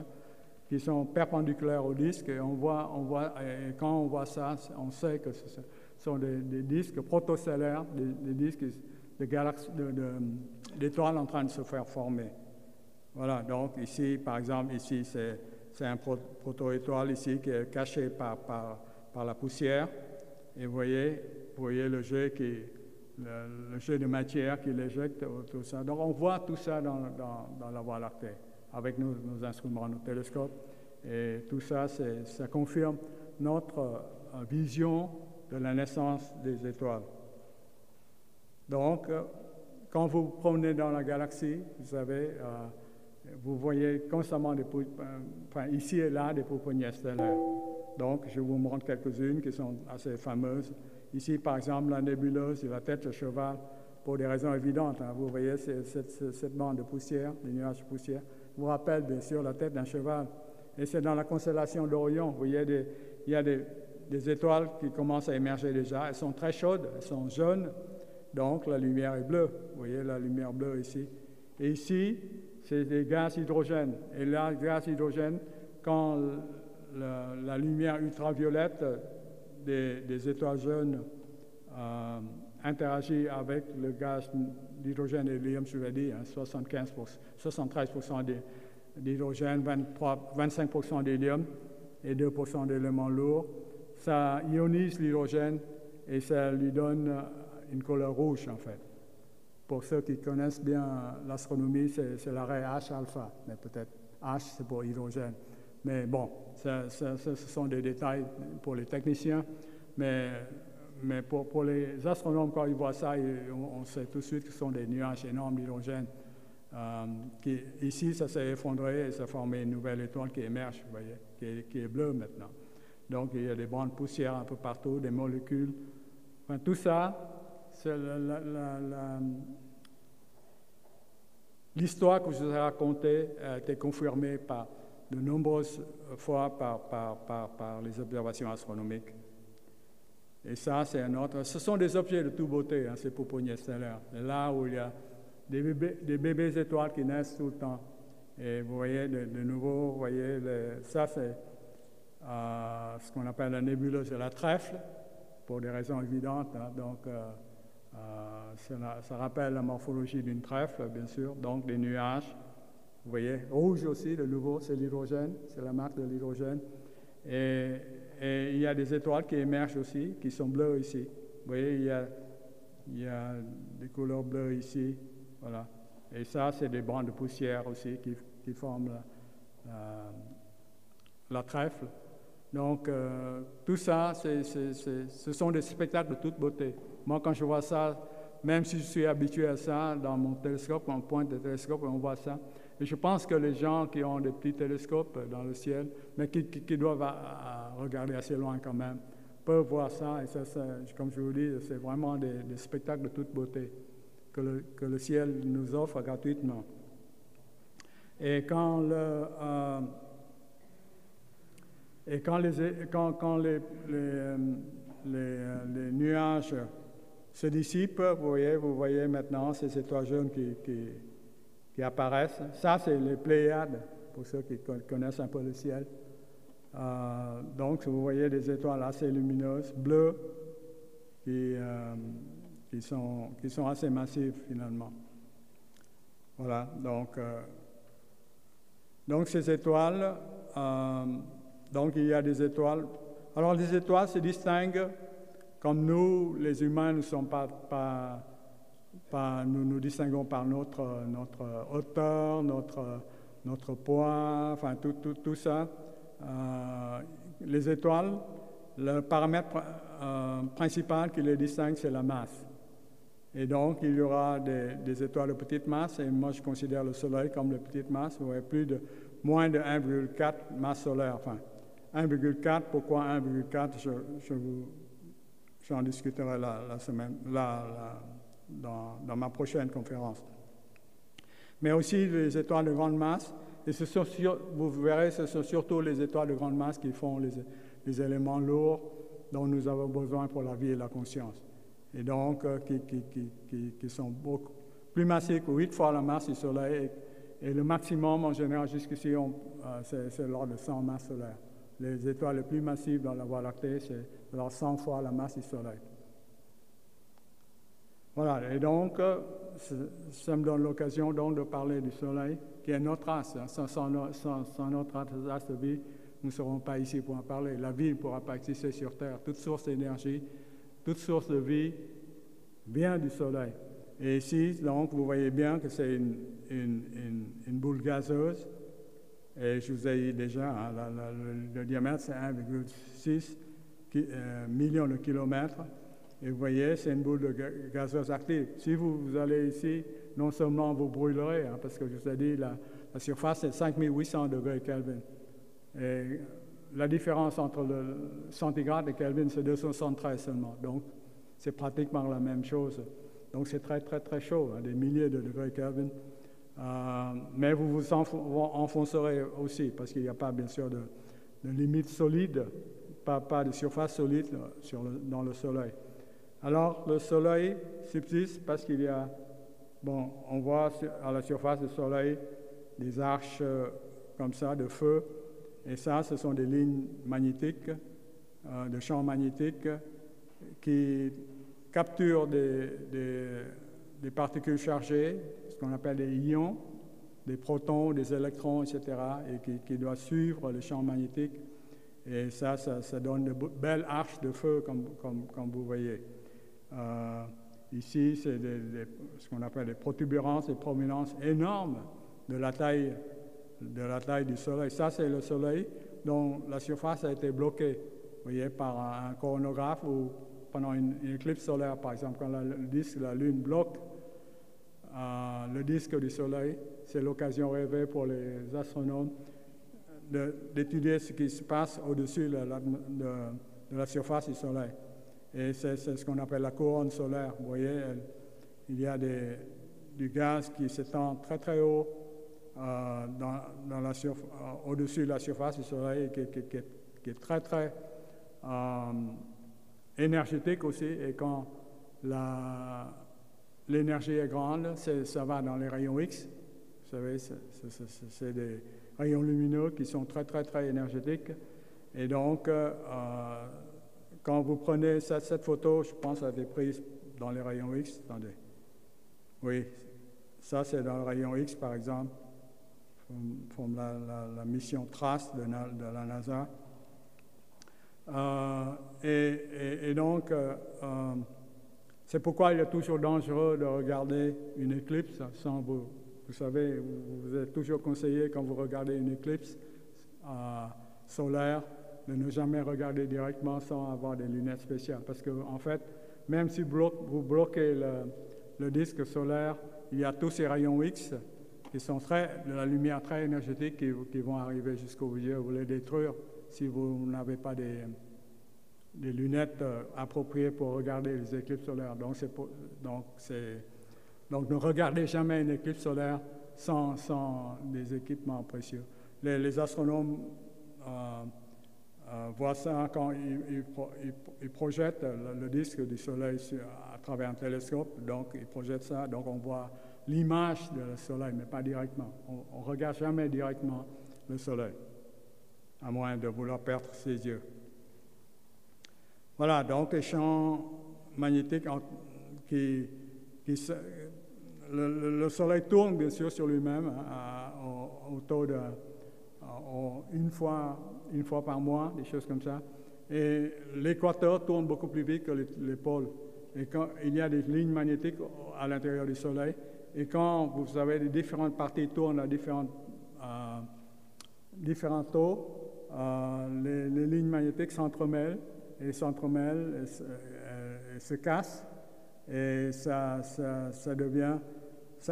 qui sont perpendiculaires au disque, et et quand on voit ça, on sait que ce sont des disques protostellaires, des disques d'étoiles en train de se faire former. Voilà, donc ici, par exemple, ici c'est un proto-étoile ici qui est caché par la poussière, et vous voyez le jet de matière qui l'éjecte, tout ça. Donc on voit tout ça dans la Voie lactée, avec nos instruments, nos télescopes, et tout ça, ça confirme notre vision de la naissance des étoiles. Donc, quand vous promenez dans la galaxie, vous savez, vous voyez constamment ici et là des pouponnières stellaires. Donc, je vous montre quelques-unes qui sont assez fameuses. Ici, par exemple, la nébuleuse et la tête de cheval, pour des raisons évidentes. Hein. Vous voyez cette bande de poussière, des nuages de poussière, vous rappelle bien sûr la tête d'un cheval. Et c'est dans la constellation d'Orion. Vous voyez, il y a des étoiles qui commencent à émerger déjà. Elles sont très chaudes, elles sont jaunes, donc la lumière est bleue. Vous voyez la lumière bleue ici. Et ici, c'est des gaz hydrogène. Et là, le gaz hydrogène, quand la lumière ultraviolette des étoiles jeunes interagit avec le gaz d'hydrogène et l'hélium, je l'ai dit, hein, 73% d'hydrogène, 25% d'hélium et 2% d'éléments lourds. Ça ionise l'hydrogène et ça lui donne une couleur rouge, en fait. Pour ceux qui connaissent bien l'astronomie, c'est l'arrêt H-alpha, mais peut-être H, c'est pour hydrogène. Mais bon, ce sont des détails pour les techniciens, mais pour les astronomes, quand ils voient ça, on sait tout de suite que ce sont des nuages énormes d'hydrogène. Ici, ça s'est effondré et ça a formé une nouvelle étoile qui émerge, vous voyez, qui est bleue maintenant. Donc, il y a des bandes de poussière un peu partout, des molécules. Enfin, tout ça, c'est l'histoire que je vous ai racontée a été confirmée de nombreuses fois par les observations astronomiques. Et ça, c'est un autre. Ce sont des objets de toute beauté, hein, ces pouponnières stellaires. C'est là où il y a des bébés étoiles qui naissent tout le temps. Et vous voyez, de nouveau, vous voyez, ça c'est ce qu'on appelle la nébuleuse de la trèfle, pour des raisons évidentes. Hein. Donc, ça rappelle la morphologie d'une trèfle, bien sûr. Donc, des nuages. Vous voyez, rouge aussi, de nouveau, c'est l'hydrogène, c'est la marque de l'hydrogène. Et il y a des étoiles qui émergent aussi, qui sont bleues ici. Vous voyez, il y a des couleurs bleues ici, voilà. Et ça, c'est des bandes de poussière aussi qui forment la trèfle. Donc, tout ça, ce sont des spectacles de toute beauté. Moi, quand je vois ça, même si je suis habitué à ça, dans mon télescope, on pointe le télescope et on voit ça. Et je pense que les gens qui ont des petits télescopes dans le ciel, mais qui doivent regarder assez loin quand même, peuvent voir ça. Et ça, comme je vous dis, c'est vraiment des spectacles de toute beauté que le ciel nous offre gratuitement. Et quand les nuages se dissipent, vous voyez maintenant ces étoiles jaunes qui apparaissent. Ça, c'est les Pléiades, pour ceux qui connaissent un peu le ciel. Donc, vous voyez des étoiles assez lumineuses, bleues, qui sont assez massives, finalement. Voilà, donc ces étoiles, donc il y a des étoiles. Alors, les étoiles se distinguent, comme nous, les humains, ne sommes nous nous distinguons par notre hauteur, notre poids, enfin tout ça. Les étoiles, le paramètre principal qui les distingue, c'est la masse. Et donc, il y aura des étoiles de petite masse, et moi je considère le Soleil comme de petite masse. Vous voyez, moins de 1,4 masse solaire. Enfin, 1,4, pourquoi 1,4 j'en discuterai dans ma prochaine conférence. mais aussi les étoiles de grande masse. Et vous verrez, ce sont surtout les étoiles de grande masse qui font les éléments lourds dont nous avons besoin pour la vie et la conscience. Et donc, qui sont beaucoup plus massifs que 8 fois la masse du Soleil. Et le maximum, en général, jusqu'ici, c'est l'ordre de 100 masses solaires. Les étoiles les plus massives dans la Voie lactée, c'est 100 fois la masse du Soleil. Voilà, et donc, ça me donne l'occasion donc de parler du Soleil, qui est notre astre. Sans notre astre de vie, nous ne serons pas ici pour en parler. La vie ne pourra pas exister sur Terre. Toute source d'énergie, toute source de vie vient du Soleil. Et ici, donc, vous voyez bien que c'est une boule gazeuse. Et je vous ai dit déjà, hein, le diamètre, c'est 1,6 million de kilomètres. Et vous voyez, c'est une boule gazeuse active. Si vous allez ici, non seulement vous brûlerez, hein, parce que je vous ai dit, la surface, c'est 5800 degrés Kelvin. Et la différence entre le centigrade et Kelvin, c'est 273 seulement. Donc, c'est pratiquement la même chose. Donc, c'est très, très, très chaud, hein, des milliers de degrés Kelvin. Mais vous vous enfoncerez aussi, parce qu'il n'y a pas, bien sûr, de limite solide, pas de surface solide dans le Soleil. Alors, le Soleil subsiste parce qu'il y a, bon, on voit à la surface du Soleil des arches comme ça de feu, et ça, ce sont des lignes magnétiques, de champs magnétiques qui capturent des particules chargées, ce qu'on appelle des ions, des protons, des électrons, etc., et qui doivent suivre les champs magnétiques. Et ça donne de belles arches de feu, comme vous voyez. Ici, c'est ce qu'on appelle des protubérances, des prominences énormes de la taille du Soleil. Ça, c'est le Soleil dont la surface a été bloquée, vous voyez, par un coronographe ou pendant une éclipse solaire, par exemple, quand le disque de la Lune bloque le disque du Soleil, c'est l'occasion rêvée pour les astronomes d'étudier ce qui se passe au-dessus de la surface du Soleil. Et c'est ce qu'on appelle la couronne solaire. Vous voyez, il y a du gaz qui s'étend très très haut au-dessus de la surface du Soleil, qui est très très énergétique aussi. Et quand l'énergie est grande, ça va dans les rayons X. Vous savez, c'est des rayons lumineux qui sont très très très énergétiques. Et donc, quand vous prenez cette photo, je pense qu'elle a été prise dans les rayons X. Attendez. Oui, ça c'est dans le rayon X, par exemple, from la mission TRASS de la NASA. Et donc, c'est pourquoi il est toujours dangereux de regarder une éclipse sans vous. Vous savez, vous êtes toujours conseillé quand vous regardez une éclipse solaire de ne jamais regarder directement sans avoir des lunettes spéciales. Parce qu'en fait, même si vous bloquez le disque solaire, il y a tous ces rayons X qui sont de la lumière très énergétique qui vont arriver jusqu'aux yeux. Vous les détruire si vous n'avez pas des lunettes appropriées pour regarder les éclipses solaires. Donc ne regardez jamais une éclipse solaire sans des équipements précieux. Les astronomes voient ça quand ils projettent le disque du Soleil à travers un télescope. Donc ils projettent ça, donc on voit l'image du Soleil, mais pas directement. On ne regarde jamais directement le Soleil, à moins de vouloir perdre ses yeux. Voilà, donc les champs magnétiques le Soleil tourne bien sûr sur lui-même au taux de une fois par mois, des choses comme ça. Et l'équateur tourne beaucoup plus vite que les pôles. Et quand il y a des lignes magnétiques à l'intérieur du Soleil, et quand vous avez les différentes parties tournent à différents taux, les lignes magnétiques s'entremêlent et se cassent, et ça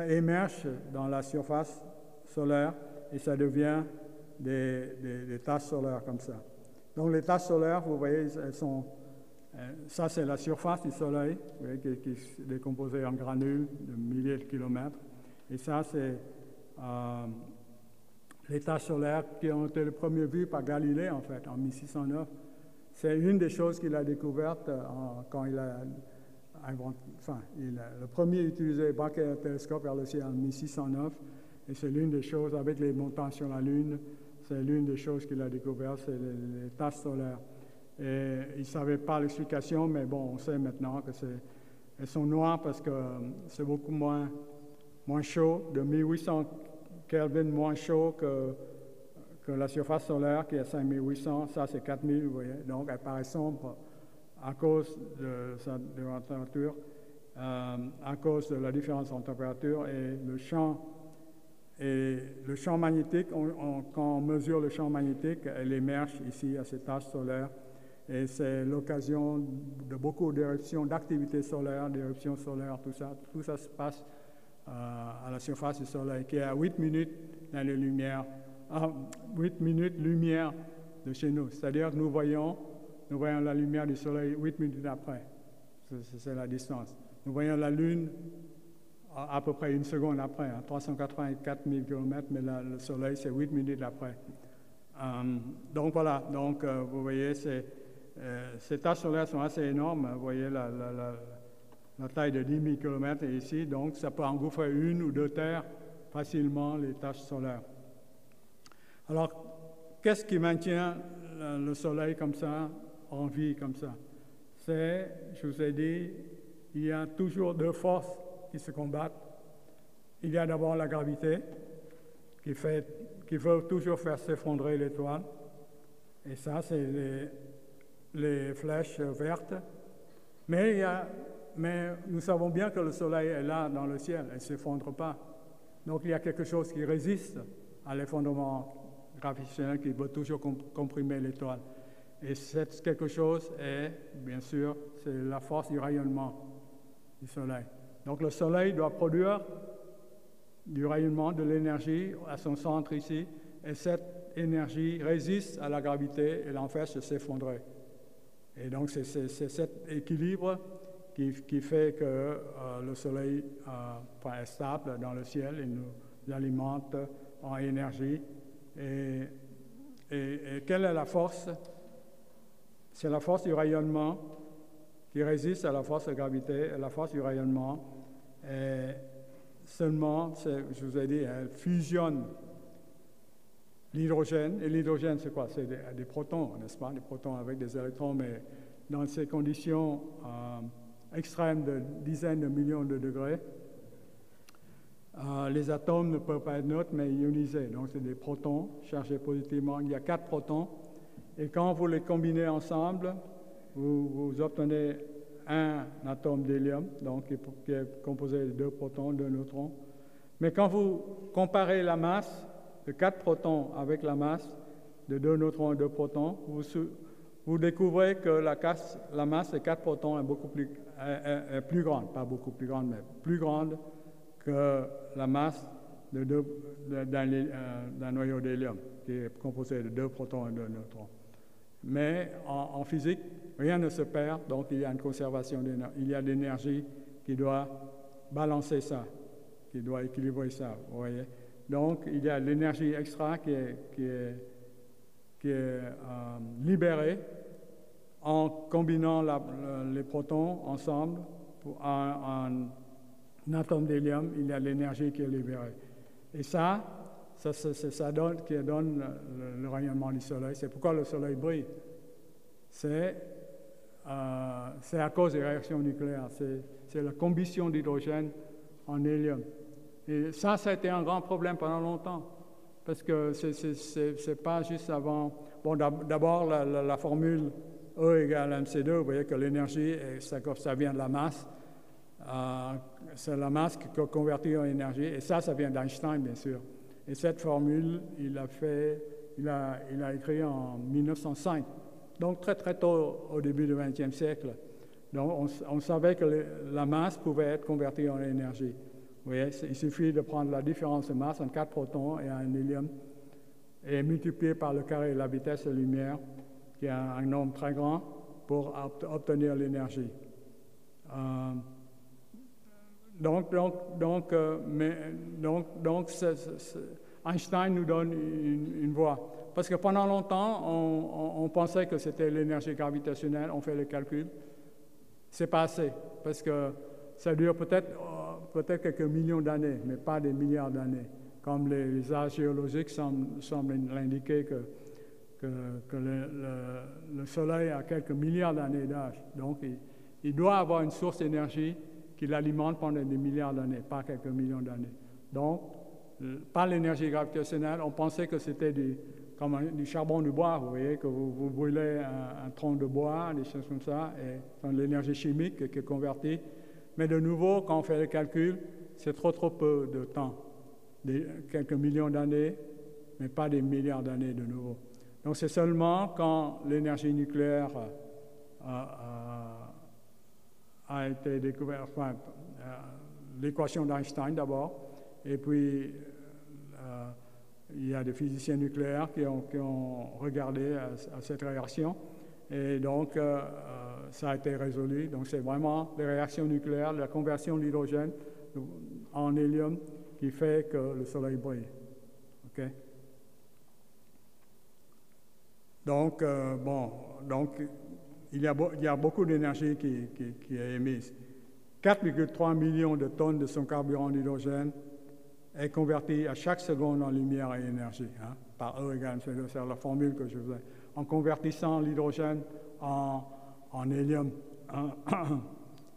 émerge dans la surface solaire et ça devient des taches solaires comme ça. Donc les taches solaires, vous voyez, ça c'est la surface du Soleil, vous voyez, qui est décomposée en granules de milliers de kilomètres. Et ça, c'est les taches solaires qui ont été le premier vues par Galilée, en fait, en 1609. C'est une des choses qu'il a découvertes quand il a le premier utilisé le braquet un télescope vers le ciel en 1609. Et c'est l'une des choses, avec les montants sur la Lune, c'est l'une des choses qu'il a découvertes, c'est les taches solaires. Et il ne savait pas l'explication, mais bon, on sait maintenant qu'elles sont noires parce que c'est beaucoup moins chaud, de 1800 Kelvin moins chaud que la surface solaire qui est à 5800, ça c'est 4000, vous voyez. Donc elle paraît sombre à cause de sa température, à cause de la différence en température et le champ magnétique. Quand on mesure le champ magnétique, elle émerge ici à ces taches solaires. Et c'est l'occasion de beaucoup d'éruptions, d'activités solaires, d'éruptions solaires, tout ça se passe à la surface du Soleil, qui est à 8 minutes lumière de chez nous. C'est-à-dire que nous voyons la lumière du Soleil 8 minutes après. C'est la distance. Nous voyons la Lune à peu près une seconde après, 384 000 km, mais le Soleil, c'est 8 minutes après. Donc voilà, vous voyez, ces taches solaires sont assez énormes. Vous voyez la taille de 10 000 km ici, donc ça peut engouffrer une ou deux terres facilement, les taches solaires. Alors, qu'est-ce qui maintient le Soleil comme ça, en vie comme ça? Je vous ai dit, il y a toujours deux forces qui se combattent. Il y a d'abord la gravité, qui veut toujours faire s'effondrer l'étoile. Et ça, c'est les flèches vertes. Mais nous savons bien que le Soleil est là dans le ciel, elle ne s'effondre pas. Donc il y a quelque chose qui résiste à l'effondrement gravitationnel qui veut toujours comprimer l'étoile. Et cette quelque chose est, bien sûr, c'est la force du rayonnement du Soleil. Donc le Soleil doit produire du rayonnement, de l'énergie à son centre ici, et cette énergie résiste à la gravité et l'empêche de s'effondrer. Et donc c'est cet équilibre qui fait que le Soleil est stable dans le ciel et nous alimente en énergie. Et quelle est la force? C'est la force du rayonnement qui résiste à la force de gravité. Et la force du rayonnement est seulement, je vous ai dit, elle fusionne l'hydrogène. Et l'hydrogène, c'est quoi? C'est des protons, n'est-ce pas? Des protons avec des électrons, mais dans ces conditions extrêmes de dizaines de millions de degrés, les atomes ne peuvent pas être neutres, mais ionisés. Donc, c'est des protons chargés positivement. Il y a 4 protons. Et quand vous les combinez ensemble, vous obtenez un atome d'hélium, donc qui est composé de 2 protons, 2 neutrons. Mais quand vous comparez la masse de 4 protons avec la masse de 2 neutrons et 2 protons, vous découvrez que la masse de 4 protons est plus grande, pas beaucoup plus grande, mais plus grande que la masse d'un noyau d'hélium, qui est composé de 2 protons et 2 neutrons. Mais en physique, rien ne se perd, donc il y a une conservation d'énergie. Il y a de l'énergie qui doit balancer ça, qui doit équilibrer ça, vous voyez. Donc, il y a l'énergie extra qui est libérée en combinant les protons ensemble en atome d'hélium. Il y a l'énergie qui est libérée. Et ça donne le rayonnement du Soleil. C'est pourquoi le Soleil brille. C'est à cause des réactions nucléaires. C'est la combustion d'hydrogène en hélium. Et ça a été un grand problème pendant longtemps, parce que c'est pas juste avant. Bon, d'abord la formule E égale mc2, vous voyez que l'énergie, ça vient de la masse. C'est la masse qui convertit en énergie, et ça vient d'Einstein, bien sûr. Et cette formule, il a écrit en 1905, donc très très tôt au début du XXe siècle. Donc on savait que la masse pouvait être convertie en énergie. Vous voyez, il suffit de prendre la différence de masse entre 4 protons et un hélium et multiplier par le carré de la vitesse de lumière, qui est un nombre très grand, pour obtenir l'énergie. Einstein nous donne une voie. Parce que pendant longtemps, on pensait que c'était l'énergie gravitationnelle, on fait le calcul. C'est pas assez, parce que ça dure peut-être quelques millions d'années, mais pas des milliards d'années. Comme les âges géologiques semblent l'indiquer que le Soleil a quelques milliards d'années d'âge. Donc, il doit avoir une source d'énergie qui l'alimente pendant des milliards d'années, pas quelques millions d'années. Donc, par l'énergie gravitationnelle, on pensait que c'était comme du charbon du bois, vous voyez, que vous brûlez un tronc de bois, des choses comme ça, et c'est l'énergie chimique qui est convertie. Mais de nouveau, quand on fait le calcul, c'est trop peu de temps, quelques millions d'années, mais pas des milliards d'années de nouveau. Donc c'est seulement quand l'énergie nucléaire a été découverte, enfin, l'équation d'Einstein d'abord, et puis il y a des physiciens nucléaires qui ont regardé à cette réaction, et donc ça a été résolu. Donc c'est vraiment les réactions nucléaires, la conversion de l'hydrogène en hélium qui fait que le Soleil brille. Okay? Donc, il y a beaucoup d'énergie qui est émise. 4,3 millions de tonnes de son carburant d'hydrogène est converti à chaque seconde en lumière et énergie, hein, par E égale, c'est la formule que je faisais. En convertissant l'hydrogène en hélium,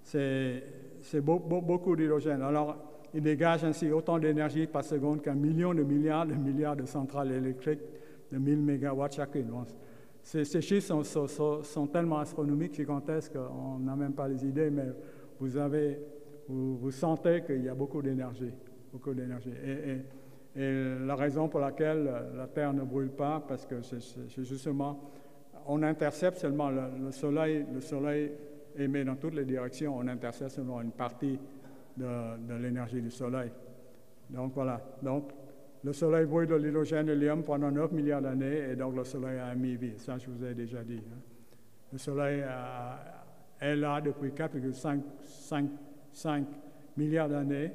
c'est beaucoup d'hydrogène. Alors, il dégage ainsi autant d'énergie par seconde qu'un million de milliards de centrales électriques de 1000 mégawatts chacune. Bon, ces chiffres sont tellement astronomiques, gigantesques, qu'on n'a même pas les idées, mais vous sentez qu'il y a beaucoup d'énergie. Et la raison pour laquelle la Terre ne brûle pas, parce que c'est justement, on intercepte seulement le Soleil émet dans toutes les directions, on intercepte seulement une partie de l'énergie du Soleil. Donc voilà, donc le Soleil brûle de l'hydrogène et l'hélium pendant 9 milliards d'années, et donc le Soleil a mis vie, ça je vous ai déjà dit. Hein. Le Soleil est là depuis 4,5 milliards d'années,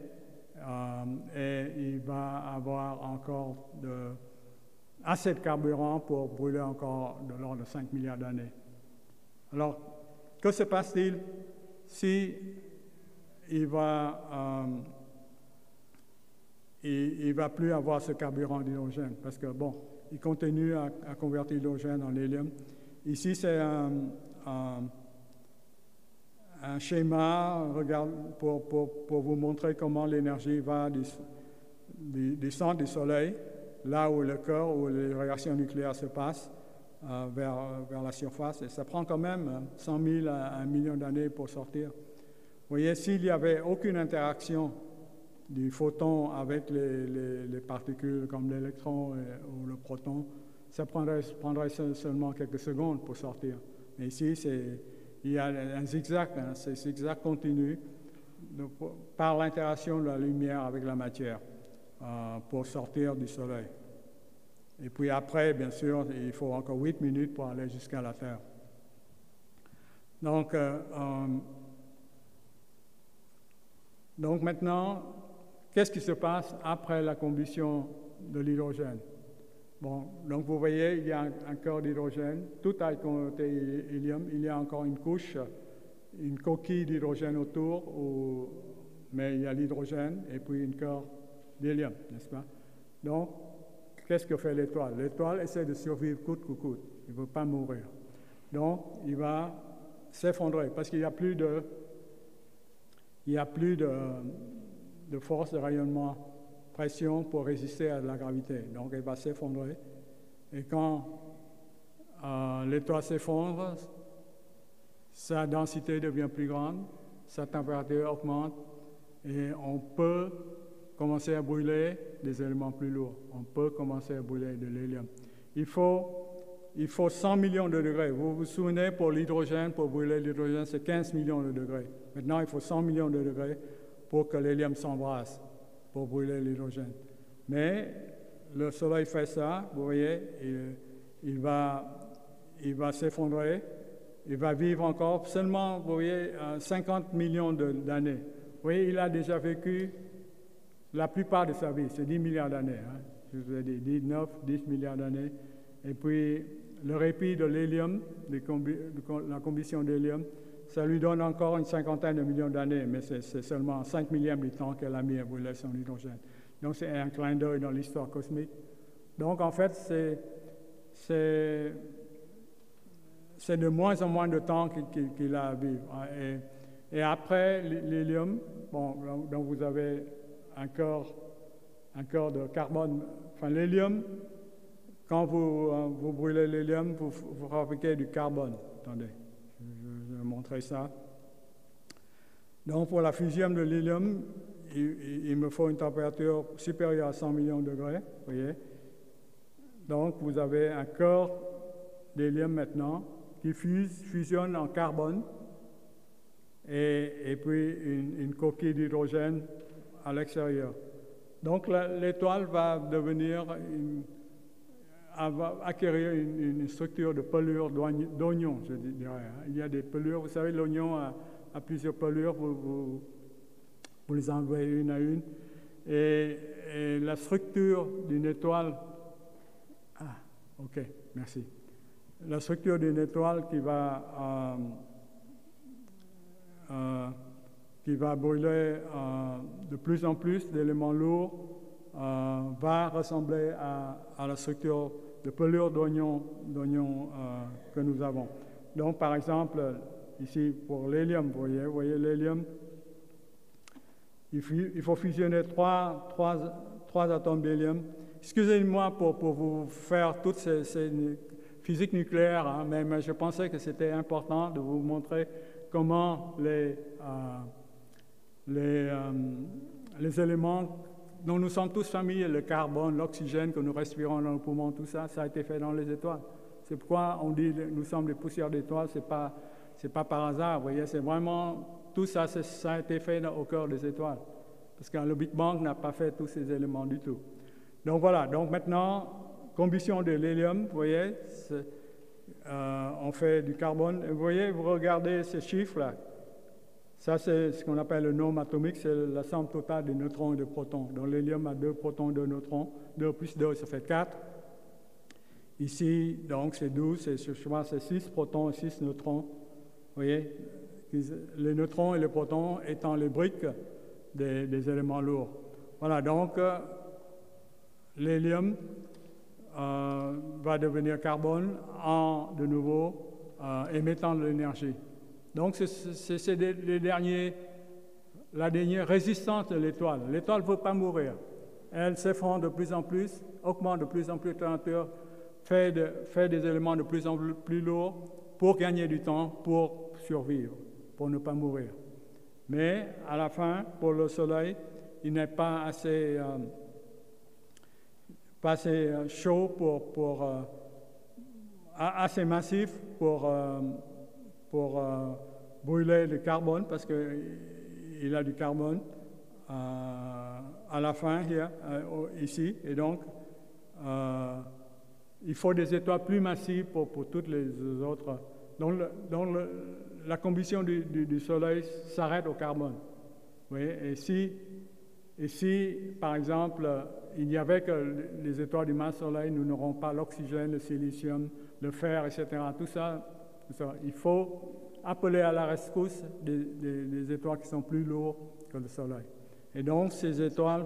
et il va avoir encore assez de carburant pour brûler encore de l'ordre de 5 milliards d'années. Alors, que se passe-t-il si il va plus avoir ce carburant d'hydrogène? Parce que, bon, il continue à convertir l'hydrogène en hélium. Ici, c'est un schéma pour vous montrer comment l'énergie va du centre du Soleil, là où le cœur, où les réactions nucléaires se passent, vers la surface. Et ça prend quand même 100 000 à 1 million d'années pour sortir. Vous voyez, s'il n'y avait aucune interaction du photon avec les particules comme l'électron ou le proton, ça prendrait seulement quelques secondes pour sortir. Mais ici, il y a un zigzag, hein, c'est zigzag continu par l'interaction de la lumière avec la matière pour sortir du Soleil. Et puis après, bien sûr, il faut encore 8 minutes pour aller jusqu'à la Terre. Donc maintenant, qu'est-ce qui se passe après la combustion de l'hydrogène? Bon, donc vous voyez, il y a un corps d'hydrogène, tout a été hélium, il y a encore une couche, une coquille d'hydrogène autour, mais il y a l'hydrogène et puis une corps d'hélium, n'est-ce pas? Donc, qu'est-ce que fait l'étoile? L'étoile essaie de survivre coûte que coûte, il ne veut pas mourir. Donc, il va s'effondrer parce qu'il n'y a plus de force de rayonnement pression pour résister à la gravité. Donc, elle va s'effondrer. Et quand l'étoile s'effondre, sa densité devient plus grande, sa température augmente, et on peut commencer à brûler des éléments plus lourds. On peut commencer à brûler de l'hélium. Il faut 100 millions de degrés. Vous vous souvenez, pour l'hydrogène, pour brûler l'hydrogène, c'est 15 millions de degrés. Maintenant, il faut 100 millions de degrés pour que l'hélium s'embrasse, pour brûler l'hydrogène. Mais le Soleil fait ça, vous voyez, il va s'effondrer, il va vivre encore seulement, vous voyez, 50 millions d'années. voyez, il a déjà vécu la plupart de sa vie, c'est 10 milliards d'années. Hein. Je vous ai dit 10 milliards d'années. Et puis, le répit de l'hélium, la combustion d'hélium, ça lui donne encore une cinquantaine de millions d'années, mais c'est seulement 5 millièmes du temps qu'elle a mis à brûler son hydrogène. Donc, c'est un clin d'œil dans l'histoire cosmique. Donc, en fait, c'est de moins en moins de temps qu'il a à vivre. Et après l'hélium, bon, donc vous avez un corps de carbone. Enfin, l'hélium, quand vous brûlez l'hélium, vous fabriquez du carbone. Attendez, je vais montrer ça. Donc, pour la fusion de l'hélium, il me faut une température supérieure à 100 millions de degrés, vous voyez. Donc, vous avez un corps d'hélium maintenant qui fusionne en carbone et puis une coquille d'hydrogène à l'extérieur. Donc, l'étoile va acquérir une structure de pelure d'oignon, je dirais. Il y a des pelures, vous savez, l'oignon a plusieurs pelures, vous les enlevez une à une. Et la structure d'une étoile... Ah, ok, merci. La structure d'une étoile qui va brûler de plus en plus d'éléments lourds va ressembler à la structure de pelure d'oignon que nous avons. Donc, par exemple, ici, pour l'hélium, vous voyez l'hélium, il faut fusionner trois atomes d'hélium. Excusez-moi pour vous faire toutes ces physiques nucléaires, hein, mais je pensais que c'était important de vous montrer comment les éléments dont nous sommes tous familiers, le carbone, l'oxygène que nous respirons dans nos poumons, tout ça, ça a été fait dans les étoiles. C'est pourquoi on dit que nous sommes des poussières d'étoiles, c'est pas par hasard, vous voyez, c'est vraiment, tout ça, ça a été fait au cœur des étoiles. Parce que le Big Bang n'a pas fait tous ces éléments du tout. Donc voilà, donc maintenant, combustion de l'hélium, vous voyez, on fait du carbone. Et vous voyez, vous regardez ces chiffres-là. Ça, c'est ce qu'on appelle le nombre atomique, c'est la somme totale des neutrons et des protons. Donc l'hélium a 2 protons, 2 neutrons. 2 plus 2, ça fait 4. Ici, donc, c'est 12, c'est 6 protons et 6 neutrons. Vous voyez, les neutrons et les protons étant les briques des éléments lourds. Voilà, donc, l'hélium va devenir carbone en, de nouveau, émettant de l'énergie. Donc, c'est la dernière résistance de l'étoile. L'étoile ne veut pas mourir. Elle s'effondre de plus en plus, augmente de plus en plus de température, fait des éléments de plus en plus lourds pour gagner du temps, pour survivre, pour ne pas mourir. Mais, à la fin, pour le Soleil, il n'est pas assez chaud assez massif pour brûler le carbone, parce qu'il a du carbone à la fin, ici, et donc il faut des étoiles plus massives pour toutes les autres. Donc, la combustion du Soleil s'arrête au carbone. Oui, et si, par exemple, il n'y avait que les étoiles du masse Soleil, nous n'aurons pas l'oxygène, le silicium, le fer, etc. Tout ça, il faut appeler à la rescousse des étoiles qui sont plus lourdes que le Soleil. Et donc, ces étoiles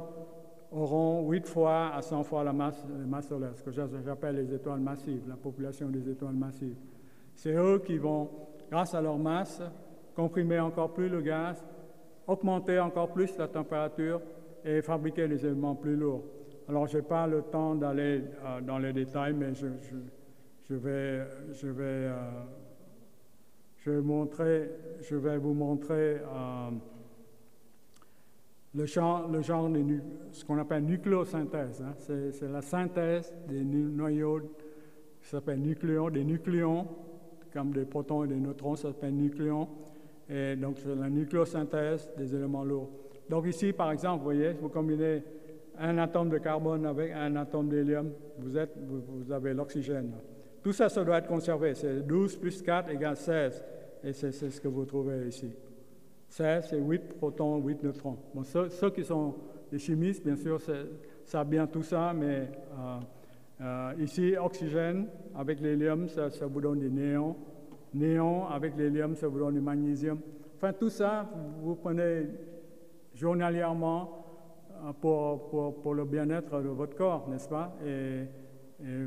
auront 8 fois à 100 fois la masse solaire, ce que j'appelle les étoiles massives, la population des étoiles massives. C'est eux qui vont, grâce à leur masse, comprimer encore plus le gaz, augmenter encore plus la température et fabriquer des éléments plus lourds. Alors, je n'ai pas le temps d'aller dans les détails, mais je vais vous montrer le genre de ce qu'on appelle nucléosynthèse. Hein. C'est la synthèse des noyaux qui s'appelle nucléons, des nucléons, comme des protons et des neutrons, ça s'appelle nucléons. Et donc, c'est la nucléosynthèse des éléments lourds. Donc ici, par exemple, vous voyez, vous combinez un atome de carbone avec un atome d'hélium, vous avez l'oxygène. Tout ça, ça doit être conservé. C'est 12 plus 4 égale 16. Et c'est ce que vous trouvez ici. 16, c'est 8 protons, 8 neutrons. Bon, ceux qui sont des chimistes, bien sûr, savent bien tout ça, mais ici, oxygène avec l'hélium, ça vous donne du néon. Néon avec l'hélium, ça vous donne du magnésium. Enfin, tout ça, vous prenez journalièrement pour le bien-être de votre corps, n'est-ce pas? Et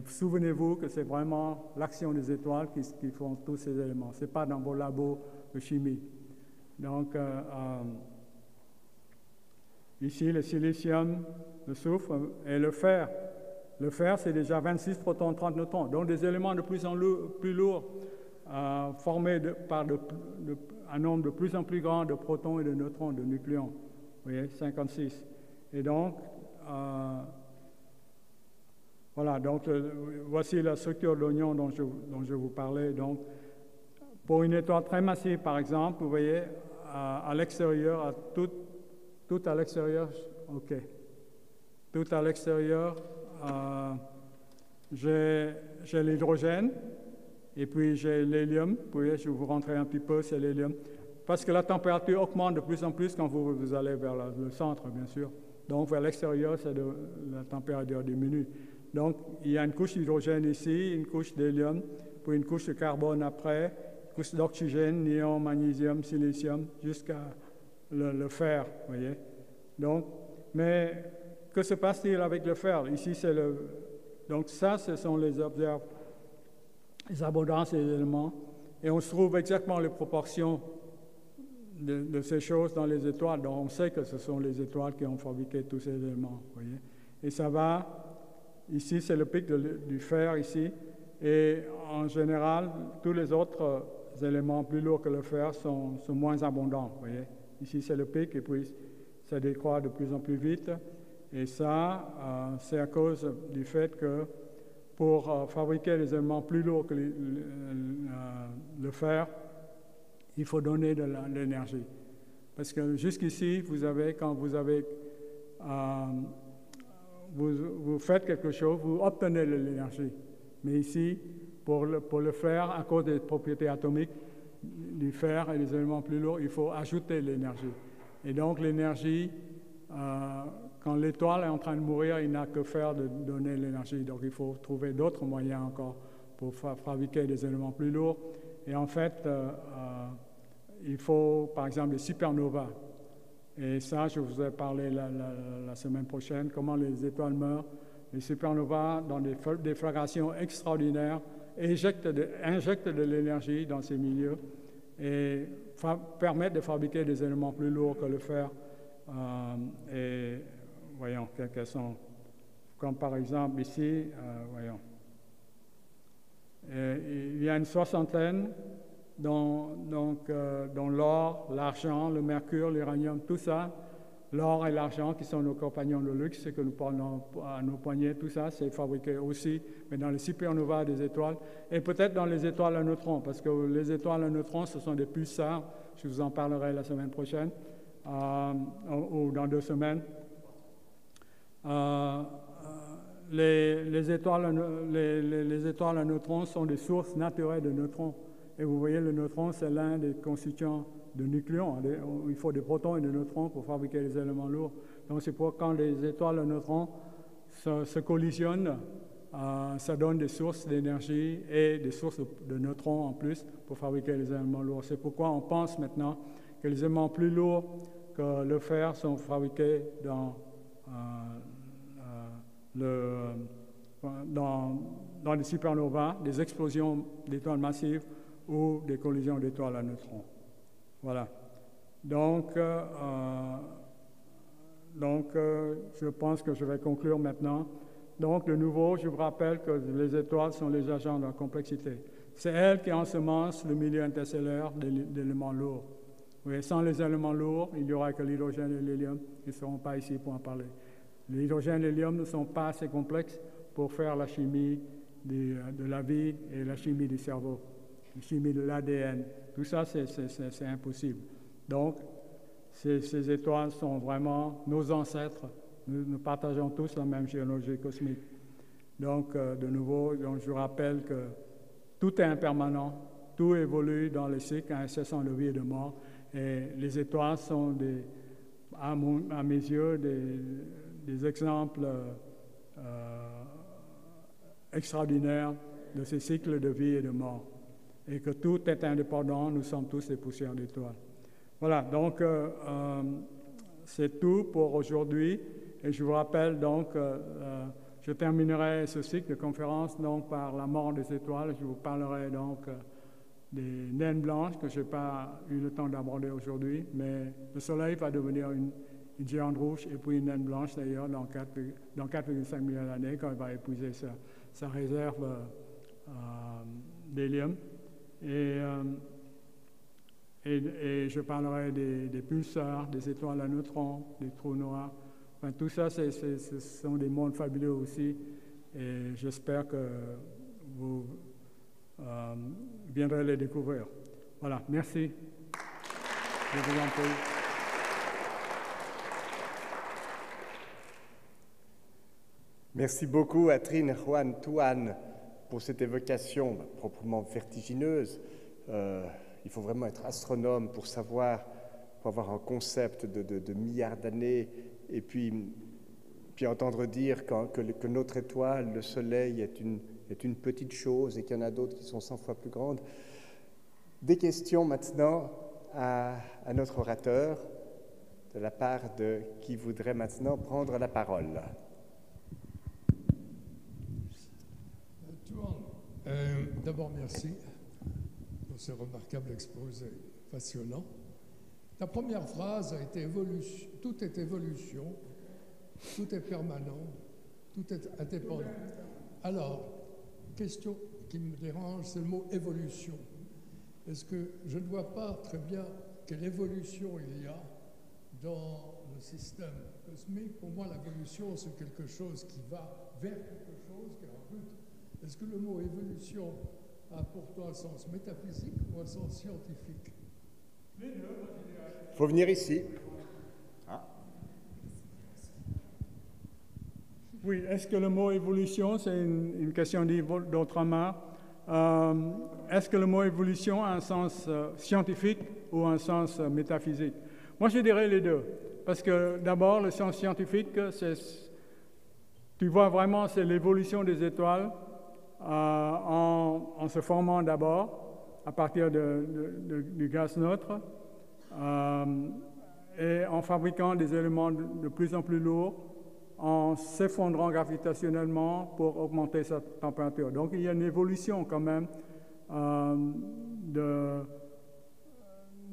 souvenez-vous que c'est vraiment l'action des étoiles qui font tous ces éléments. Ce n'est pas dans vos labos de chimie. Donc, ici, le silicium, le soufre et le fer. Le fer, c'est déjà 26 protons, 30 neutrons. Donc, des éléments de plus en plus lourds, formés par un nombre de plus en plus grand de protons et de neutrons, de nucléons. Vous voyez, 56. Et donc, voilà, donc voici la structure de l'oignon dont je vous parlais. Donc, pour une étoile très massive, par exemple, vous voyez, à l'extérieur, tout à l'extérieur, OK. Tout à l'extérieur, j'ai l'hydrogène, et puis j'ai l'hélium. Vous voyez, je vais vous rentrer un petit peu, c'est l'hélium. Parce que la température augmente de plus en plus quand vous allez vers le centre, bien sûr. Donc, vers l'extérieur, la température diminue. Donc, il y a une couche d'hydrogène ici, une couche d'hélium, puis une couche de carbone après, une couche d'oxygène, néon, magnésium, silicium, jusqu'à le fer, vous voyez. Donc, mais que se passe-t-il avec le fer? Ici, donc ça, ce sont les abondances des éléments. Et on se trouve exactement les proportions de ces choses dans les étoiles. Donc, on sait que ce sont les étoiles qui ont fabriqué tous ces éléments, vous voyez. Et ça va, ici, c'est le pic du fer, ici. Et en général, tous les autres éléments plus lourds que le fer sont moins abondants, vous voyez. Ici, c'est le pic, et puis ça décroît de plus en plus vite. Et ça, c'est à cause du fait que pour fabriquer les éléments plus lourds que le fer, il faut donner de l'énergie. Parce que jusqu'ici, quand vous faites quelque chose, vous obtenez de l'énergie. Mais ici, pour le faire, à cause des propriétés atomiques du fer et des éléments plus lourds, il faut ajouter de l'énergie. Et donc l'énergie, quand l'étoile est en train de mourir, il n'a que faire de donner l'énergie. Donc il faut trouver d'autres moyens encore pour fabriquer des éléments plus lourds. Et en fait, il faut par exemple des supernovas. Et ça, je vous ai parlé la semaine prochaine, comment les étoiles meurent. Les supernovas, dans des déflagrations extraordinaires, injectent de l'énergie dans ces milieux et permettent de fabriquer des éléments plus lourds que le fer. Et voyons quels sont. Comme par exemple ici, voyons. Il y a une soixantaine dont l'or, l'argent, le mercure, l'uranium, tout ça, l'or et l'argent qui sont nos compagnons de luxe, ce que nous portons à nos poignets, tout ça, c'est fabriqué aussi, mais dans les supernovas des étoiles, et peut-être dans les étoiles à neutrons, parce que les étoiles à neutrons, ce sont des pulsars, je vous en parlerai la semaine prochaine, ou dans 2 semaines. Les étoiles à neutrons sont des sources naturelles de neutrons. Et vous voyez, le neutron, c'est l'un des constituants de nucléons. Il faut des protons et des neutrons pour fabriquer les éléments lourds. Donc c'est pourquoi quand les étoiles à neutrons se collisionnent, ça donne des sources d'énergie et des sources de neutrons en plus pour fabriquer les éléments lourds. C'est pourquoi on pense maintenant que les éléments plus lourds que le fer sont fabriqués dans des supernovas, des explosions d'étoiles massives ou des collisions d'étoiles à neutrons. Voilà. Donc, je pense que je vais conclure maintenant. Donc, de nouveau, je vous rappelle que les étoiles sont les agents de la complexité. C'est elles qui ensemencent le milieu interstellaire d'éléments lourds. Oui, sans les éléments lourds, il n'y aura que l'hydrogène et l'hélium. Ils ne seront pas ici pour en parler. L'hydrogène et l'hélium ne sont pas assez complexes pour faire la chimie de la vie et la chimie du cerveau, la chimie de l'ADN. Tout ça, c'est impossible. Donc, ces étoiles sont vraiment nos ancêtres. Nous partageons tous la même géologie cosmique. Donc, de nouveau, je vous rappelle que tout est impermanent. tout évolue dans le cycle incessant de vie et de mort. Et les étoiles sont, à mes yeux, des exemples extraordinaires de ces cycles de vie et de mort. Et que tout est indépendant, nous sommes tous des poussières d'étoiles. Voilà, donc c'est tout pour aujourd'hui. Et je vous rappelle donc, je terminerai ce cycle de conférences donc par la mort des étoiles. Je vous parlerai donc des naines blanches que je n'ai pas eu le temps d'aborder aujourd'hui, mais le Soleil va devenir une géante rouge et puis une naine blanche d'ailleurs dans 4,5 millions d'années quand il va épuiser sa réserve d'hélium. Et je parlerai des pulsars, des étoiles à neutrons, des trous noirs. Enfin, tout ça, ce sont des mondes fabuleux aussi. Et j'espère que vous viendrez les découvrir. Voilà, merci. Je vous en prie. Merci beaucoup à Trinh Nguyen Tuan pour cette évocation proprement vertigineuse. Il faut vraiment être astronome pour savoir, pour avoir un concept de milliards d'années et puis entendre dire que notre étoile, le Soleil, est une petite chose et qu'il y en a d'autres qui sont 100 fois plus grandes. Des questions maintenant à notre orateur, de la part de qui voudrait maintenant prendre la parole. D'abord, merci pour ce remarquable exposé passionnant. La première phrase a été évolution. Tout est évolution, tout est permanent, tout est indépendant. Alors, question qui me dérange, c'est le mot évolution. Est-ce que je ne vois pas très bien quelle évolution il y a dans le système cosmique? Pour moi, l'évolution, c'est quelque chose qui va vers quelque chose qui a un but. Est-ce que le mot évolution a pour toi un sens métaphysique ou un sens scientifique? Il faut venir ici. Oui, est-ce que le mot évolution, c'est une question d'Outre-mer, est-ce que le mot évolution a un sens scientifique ou un sens métaphysique? Moi, je dirais les deux. Parce que d'abord, le sens scientifique, tu vois vraiment, c'est l'évolution des étoiles en se formant d'abord à partir du gaz neutre et en fabriquant des éléments de plus en plus lourds, en s'effondrant gravitationnellement pour augmenter sa température. Donc il y a une évolution quand même de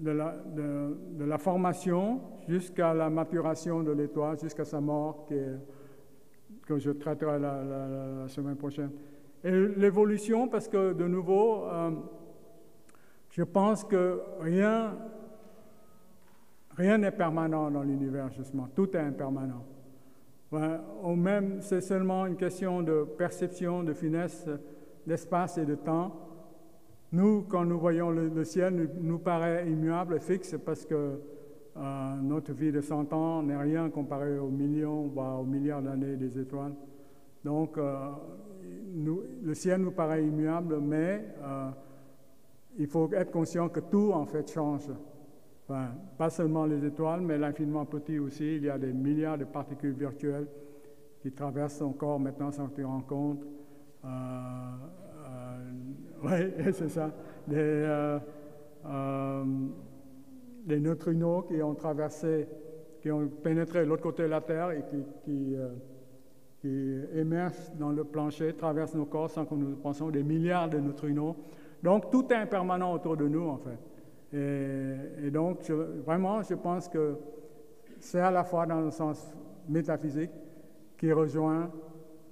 la formation jusqu'à la maturation de l'étoile, jusqu'à sa mort, que je traiterai la semaine prochaine. Et l'évolution, parce que de nouveau, je pense que rien n'est permanent dans l'univers, justement. Tout est impermanent. Ou même, c'est seulement une question de perception, de finesse d'espace et de temps. Nous, quand nous voyons le ciel, nous paraît immuable, fixe, parce que notre vie de 100 ans n'est rien comparé aux millions, voire aux milliards d'années des étoiles. Donc, le ciel nous paraît immuable, mais il faut être conscient que tout, en fait, change. Enfin, pas seulement les étoiles, mais l'infiniment petit aussi. Il y a des milliards de particules virtuelles qui traversent son corps maintenant sans que tu te rendes compte. Oui, c'est ça. Des neutrinos qui ont pénétré de l'autre côté de la Terre et qui émergent dans le plancher, traversent nos corps sans que nous pensions, des milliards de neutrinos. Donc, tout est impermanent autour de nous, en fait. Et donc, vraiment, je pense que c'est à la fois dans le sens métaphysique qui rejoint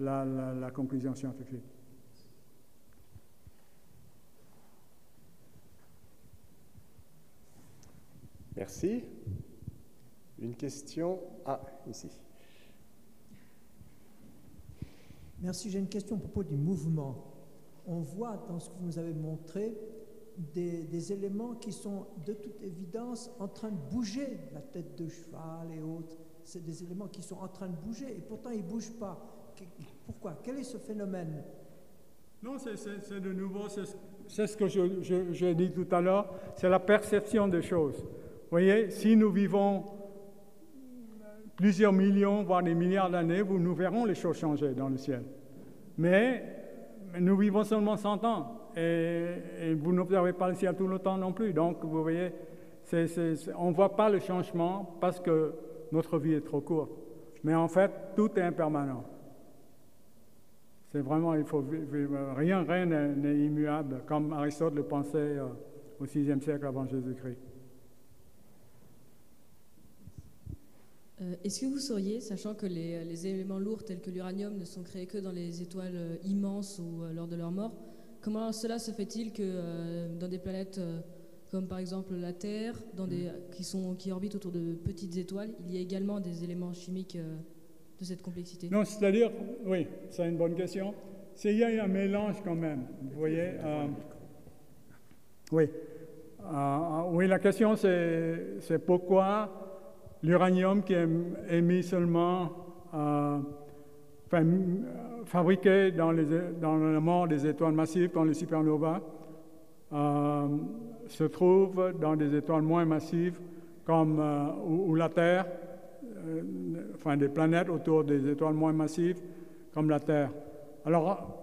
la conclusion scientifique. Merci. Une question? Ici. Merci. J'ai une question à propos du mouvement. On voit dans ce que vous nous avez montré des éléments qui sont de toute évidence en train de bouger, la tête de cheval et autres. C'est des éléments qui sont en train de bouger et pourtant ils ne bougent pas. Pourquoi? Quel est ce phénomène? Non, c'est de nouveau, c'est ce que j'ai dit tout à l'heure, c'est la perception des choses. Vous voyez, si nous vivons plusieurs millions, voire des milliards d'années, nous verrons les choses changer dans le ciel. Mais nous vivons seulement 100 ans et vous n'observez pas le ciel tout le temps non plus. Donc, vous voyez, on ne voit pas le changement parce que notre vie est trop courte. Mais en fait, tout est impermanent. C'est vraiment, il faut vivre, rien n'est immuable, comme Aristote le pensait au VIe siècle avant Jésus-Christ. Est-ce que vous sauriez, sachant que les éléments lourds tels que l'uranium ne sont créés que dans les étoiles immenses ou lors de leur mort, comment cela se fait-il que dans des planètes comme par exemple la Terre, qui orbitent autour de petites étoiles, il y a également des éléments chimiques de cette complexité? Non, c'est-à-dire, oui, c'est une bonne question. Il y a un mélange quand même, vous voyez. Oui. Oui, la question c'est pourquoi l'uranium qui est émis seulement, fabriqué dans la mort des étoiles massives, dans les supernovas, se trouve dans des étoiles moins massives, comme ou la Terre, des planètes autour des étoiles moins massives, comme la Terre. Alors,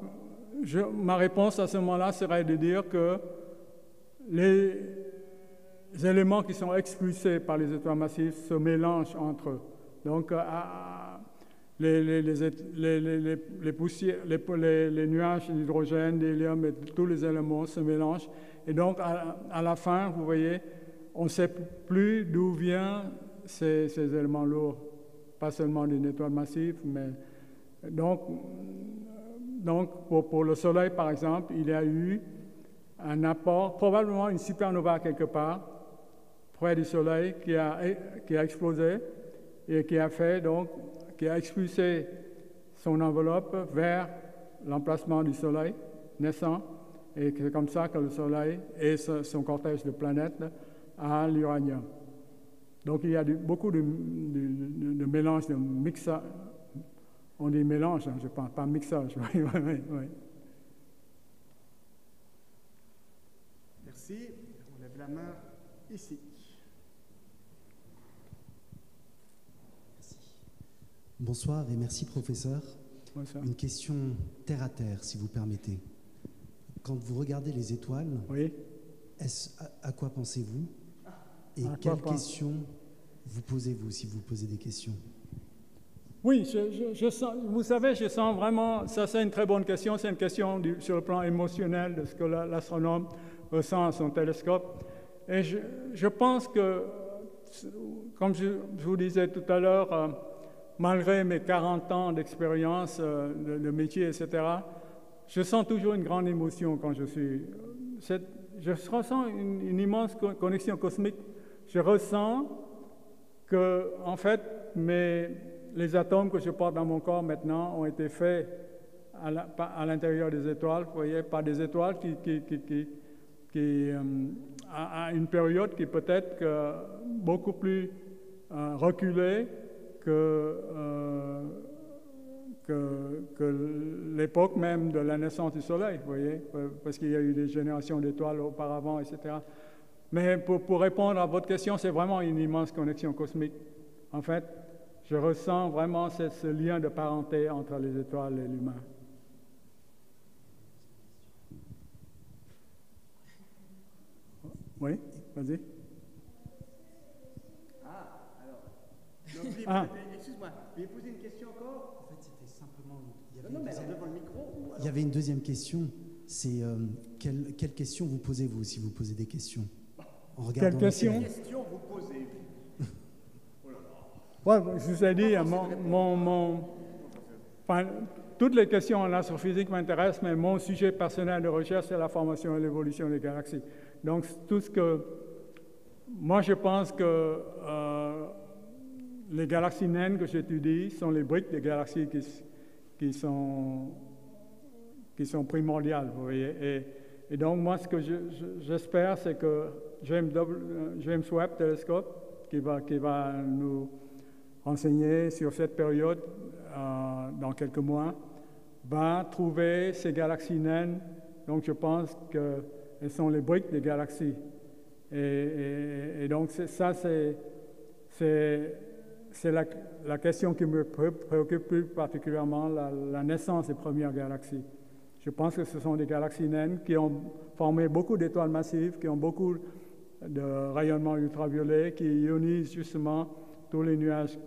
ma réponse à ce moment-là serait de dire que les éléments qui sont expulsés par les étoiles massives se mélangent entre eux. Donc, les poussières, les nuages d'hydrogène, d'hélium et tous les éléments se mélangent. Et donc, à la fin, vous voyez, on ne sait plus d'où viennent ces éléments lourds. Pas seulement d'une étoile massive, mais... Donc pour le Soleil, par exemple, il y a eu un apport, probablement une supernova quelque part, près du Soleil, qui a explosé et qui a expulsé son enveloppe vers l'emplacement du Soleil naissant. Et c'est comme ça que le Soleil et son cortège de planètes a l'uranium. Donc il y a beaucoup de mélange, de mixage. On dit mélange, je pense, pas mixage. Oui. Merci. On lève la main ici. Merci. Bonsoir et merci, professeur. Bonsoir. Une question terre à terre, si vous permettez. Quand vous regardez les étoiles, oui. À quoi pensez-vous? Et quelles questions vous posez-vous, si vous posez des questions? Oui, je sens, vous savez, je sens vraiment, ça c'est une très bonne question, c'est une question sur le plan émotionnel de ce que l'astronome ressent à son télescope. Et je pense que, comme je vous disais tout à l'heure, malgré mes 40 ans d'expérience, de métier, etc., je sens toujours une grande émotion quand je ressens une immense connexion cosmique. Je ressens que, en fait, les atomes que je porte dans mon corps maintenant ont été faits à l'intérieur des étoiles, vous voyez, par des étoiles qui à une période qui peut être beaucoup plus reculée que l'époque même de la naissance du Soleil, vous voyez, parce qu'il y a eu des générations d'étoiles auparavant, etc. Mais pour répondre à votre question, c'est vraiment une immense connexion cosmique. En fait, je ressens vraiment ce lien de parenté entre les étoiles et l'humain. Oui, vas-y. Excuse-moi, vous pouvez poser une question encore? En fait, c'était simplement... devant le micro. Il y avait une deuxième question, c'est quelle question vous posez-vous, si vous posez des questions? Quelle question? Quelle question vous posez? Ouais, je vous ai dit, toutes les questions en astrophysique m'intéressent, mais mon sujet personnel de recherche, c'est la formation et l'évolution des galaxies. Donc, tout ce que... Moi, je pense que les galaxies naines que j'étudie sont les briques des galaxies qui sont primordiales, vous voyez. Et donc, moi, ce que j'espère, c'est que James Webb Telescope, qui va nous renseigner sur cette période dans quelques mois, va trouver ces galaxies naines. Donc, je pense que elles sont les briques des galaxies. Et donc, ça, c'est la question qui me préoccupe plus particulièrement, la naissance des premières galaxies. Je pense que ce sont des galaxies naines qui ont formé beaucoup d'étoiles massives, qui ont beaucoup de rayonnement ultraviolet, qui ionisent justement tous les nuages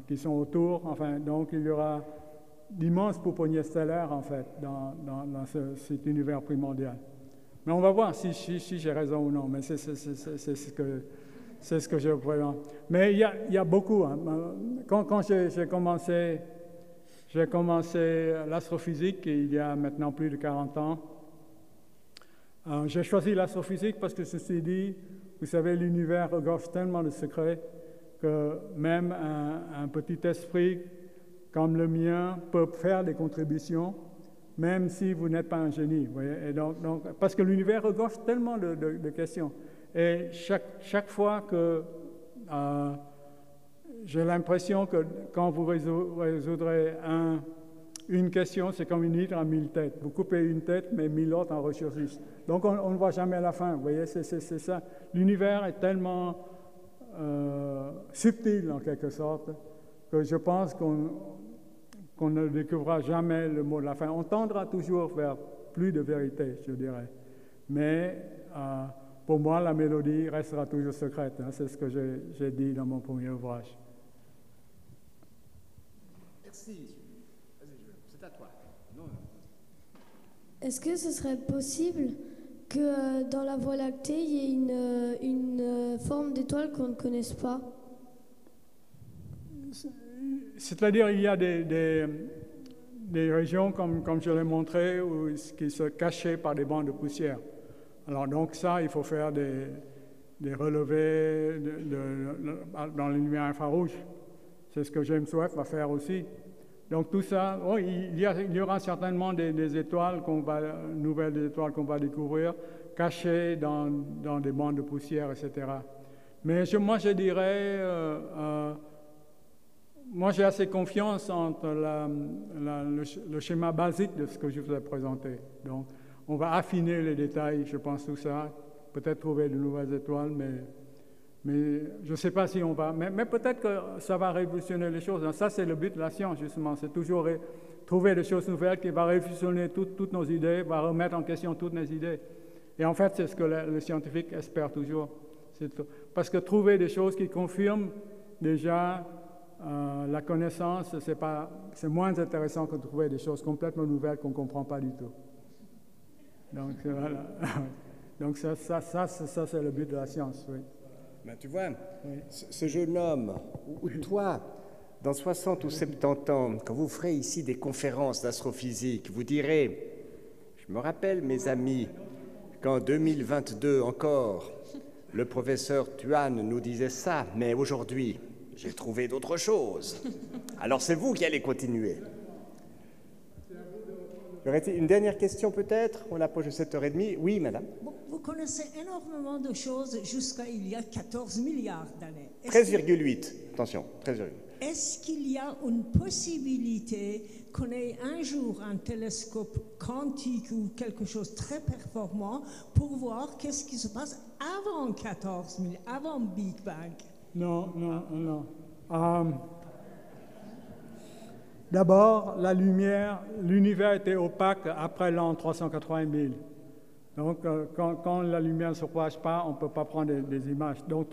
qui sont autour. Enfin, donc, il y aura d'immenses pouponniers stellaires, en fait, dans cet univers primordial. Mais on va voir si j'ai raison ou non, mais c'est ce que je prévois. Mais il y a beaucoup. Hein. Quand j'ai commencé l'astrophysique, il y a maintenant plus de 40 ans, j'ai choisi l'astrophysique parce que je me suis dit, vous savez, l'univers regorge tellement de secrets que même un petit esprit comme le mien peut faire des contributions, même si vous n'êtes pas un génie. Vous voyez? Et donc, parce que l'univers regorge tellement de questions. Et chaque fois que j'ai l'impression que quand vous résoudrez une question, c'est comme une hydre à 1000 têtes. Vous coupez une tête, mais 1000 autres en ressurgissent. Donc on ne voit jamais la fin. Vous voyez, c'est ça. L'univers est tellement subtil, en quelque sorte, que je pense qu'on ne découvrira jamais le mot de la fin. On tendra toujours vers plus de vérité, je dirais. Mais pour moi, la mélodie restera toujours secrète. Hein. C'est ce que j'ai dit dans mon premier ouvrage. Merci. C'est à toi. Non. Est-ce que ce serait possible que dans la Voie lactée, il y ait une forme d'étoile qu'on ne connaisse pas? C'est-à-dire, il y a des régions, comme je l'ai montré, qui se cachaient par des bandes de poussière. Alors donc ça, il faut faire des relevés dans les lumières infrarouges. C'est ce que James Webb va faire aussi. Donc tout ça, il y aura certainement des étoiles nouvelles étoiles qu'on va découvrir, cachées dans des bandes de poussière, etc. Mais moi, je dirais, moi j'ai assez confiance entre le schéma basique de ce que je vous ai présenté. Donc, on va affiner les détails, je pense, tout ça, peut-être trouver de nouvelles étoiles, mais je ne sais pas si on va... Mais peut-être que ça va révolutionner les choses. Ça, c'est le but de la science, justement. C'est toujours trouver des choses nouvelles qui vont révolutionner toutes nos idées, va remettre en question toutes nos idées. Et en fait, c'est ce que les scientifiques espèrent toujours. Parce que trouver des choses qui confirment déjà la connaissance, c'est moins intéressant que de trouver des choses complètement nouvelles qu'on ne comprend pas du tout. Donc, voilà. Donc ça c'est le but de la science, oui. Ben, tu vois, oui. Ce jeune homme, ou toi, dans 60 ou 70 ans, quand vous ferez ici des conférences d'astrophysique, vous direz, je me rappelle, mes amis, qu'en 2022 encore, le professeur Tuan nous disait ça, mais aujourd'hui, j'ai trouvé d'autres choses. Alors c'est vous qui allez continuer. Une dernière question peut-être? On approche de 7h30. Oui, madame. Vous connaissez énormément de choses jusqu'à il y a 14 milliards d'années. 13,8. Attention, 13,8. Est-ce qu'il y a une possibilité qu'on ait un jour un télescope quantique ou quelque chose de très performant pour voir qu'est-ce qui se passe avant 14 000, avant Big Bang? Non. D'abord, la lumière, l'univers était opaque après l'an 380 000. Donc, quand la lumière ne se propage pas, on ne peut pas prendre des images. Donc,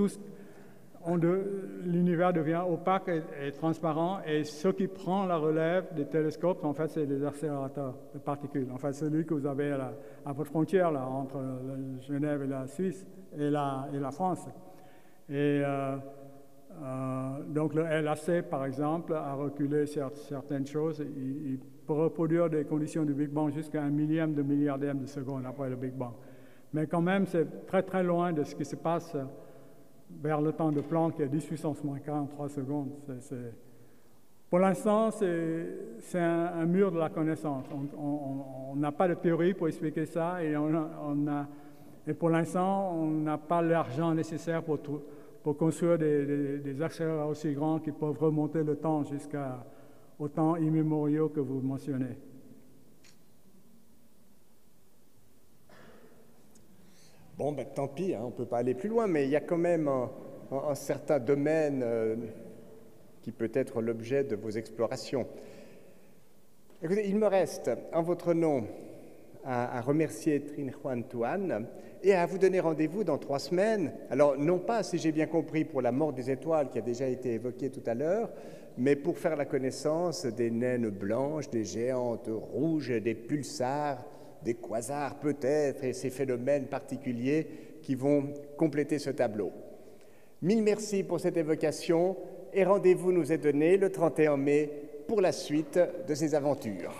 l'univers devient opaque et transparent, et ce qui prend la relève des télescopes, en fait, c'est les accélérateurs de particules. En fait, celui que vous avez à votre frontière, là, entre Genève et la Suisse, et la France. Et donc le LHC, par exemple, a reculé certaines choses. Il peut reproduire des conditions du Big Bang jusqu'à 1 millième de milliardième de seconde après le Big Bang. Mais quand même, c'est très très loin de ce qui se passe vers le temps de Planck, qui est 10 puissance moins 43 secondes. Pour l'instant, c'est un mur de la connaissance. On n'a pas de théorie pour expliquer ça, et pour l'instant, on n'a pas l'argent nécessaire pour construire des accélérateurs aussi grands qui peuvent remonter le temps jusqu'aux temps immémoriaux que vous mentionnez. Bon, ben, tant pis, hein, on ne peut pas aller plus loin, mais il y a quand même un certain domaine qui peut être l'objet de vos explorations. Écoutez, il me reste, en votre nom, à remercier Trinh Xuan Tuan et à vous donner rendez-vous dans 3 semaines. Alors, non pas, si j'ai bien compris, pour la mort des étoiles qui a déjà été évoquée tout à l'heure, mais pour faire la connaissance des naines blanches, des géantes rouges, des pulsars, des quasars peut-être, et ces phénomènes particuliers qui vont compléter ce tableau. Mille merci pour cette évocation et rendez-vous nous est donné le 31 mai pour la suite de ces aventures.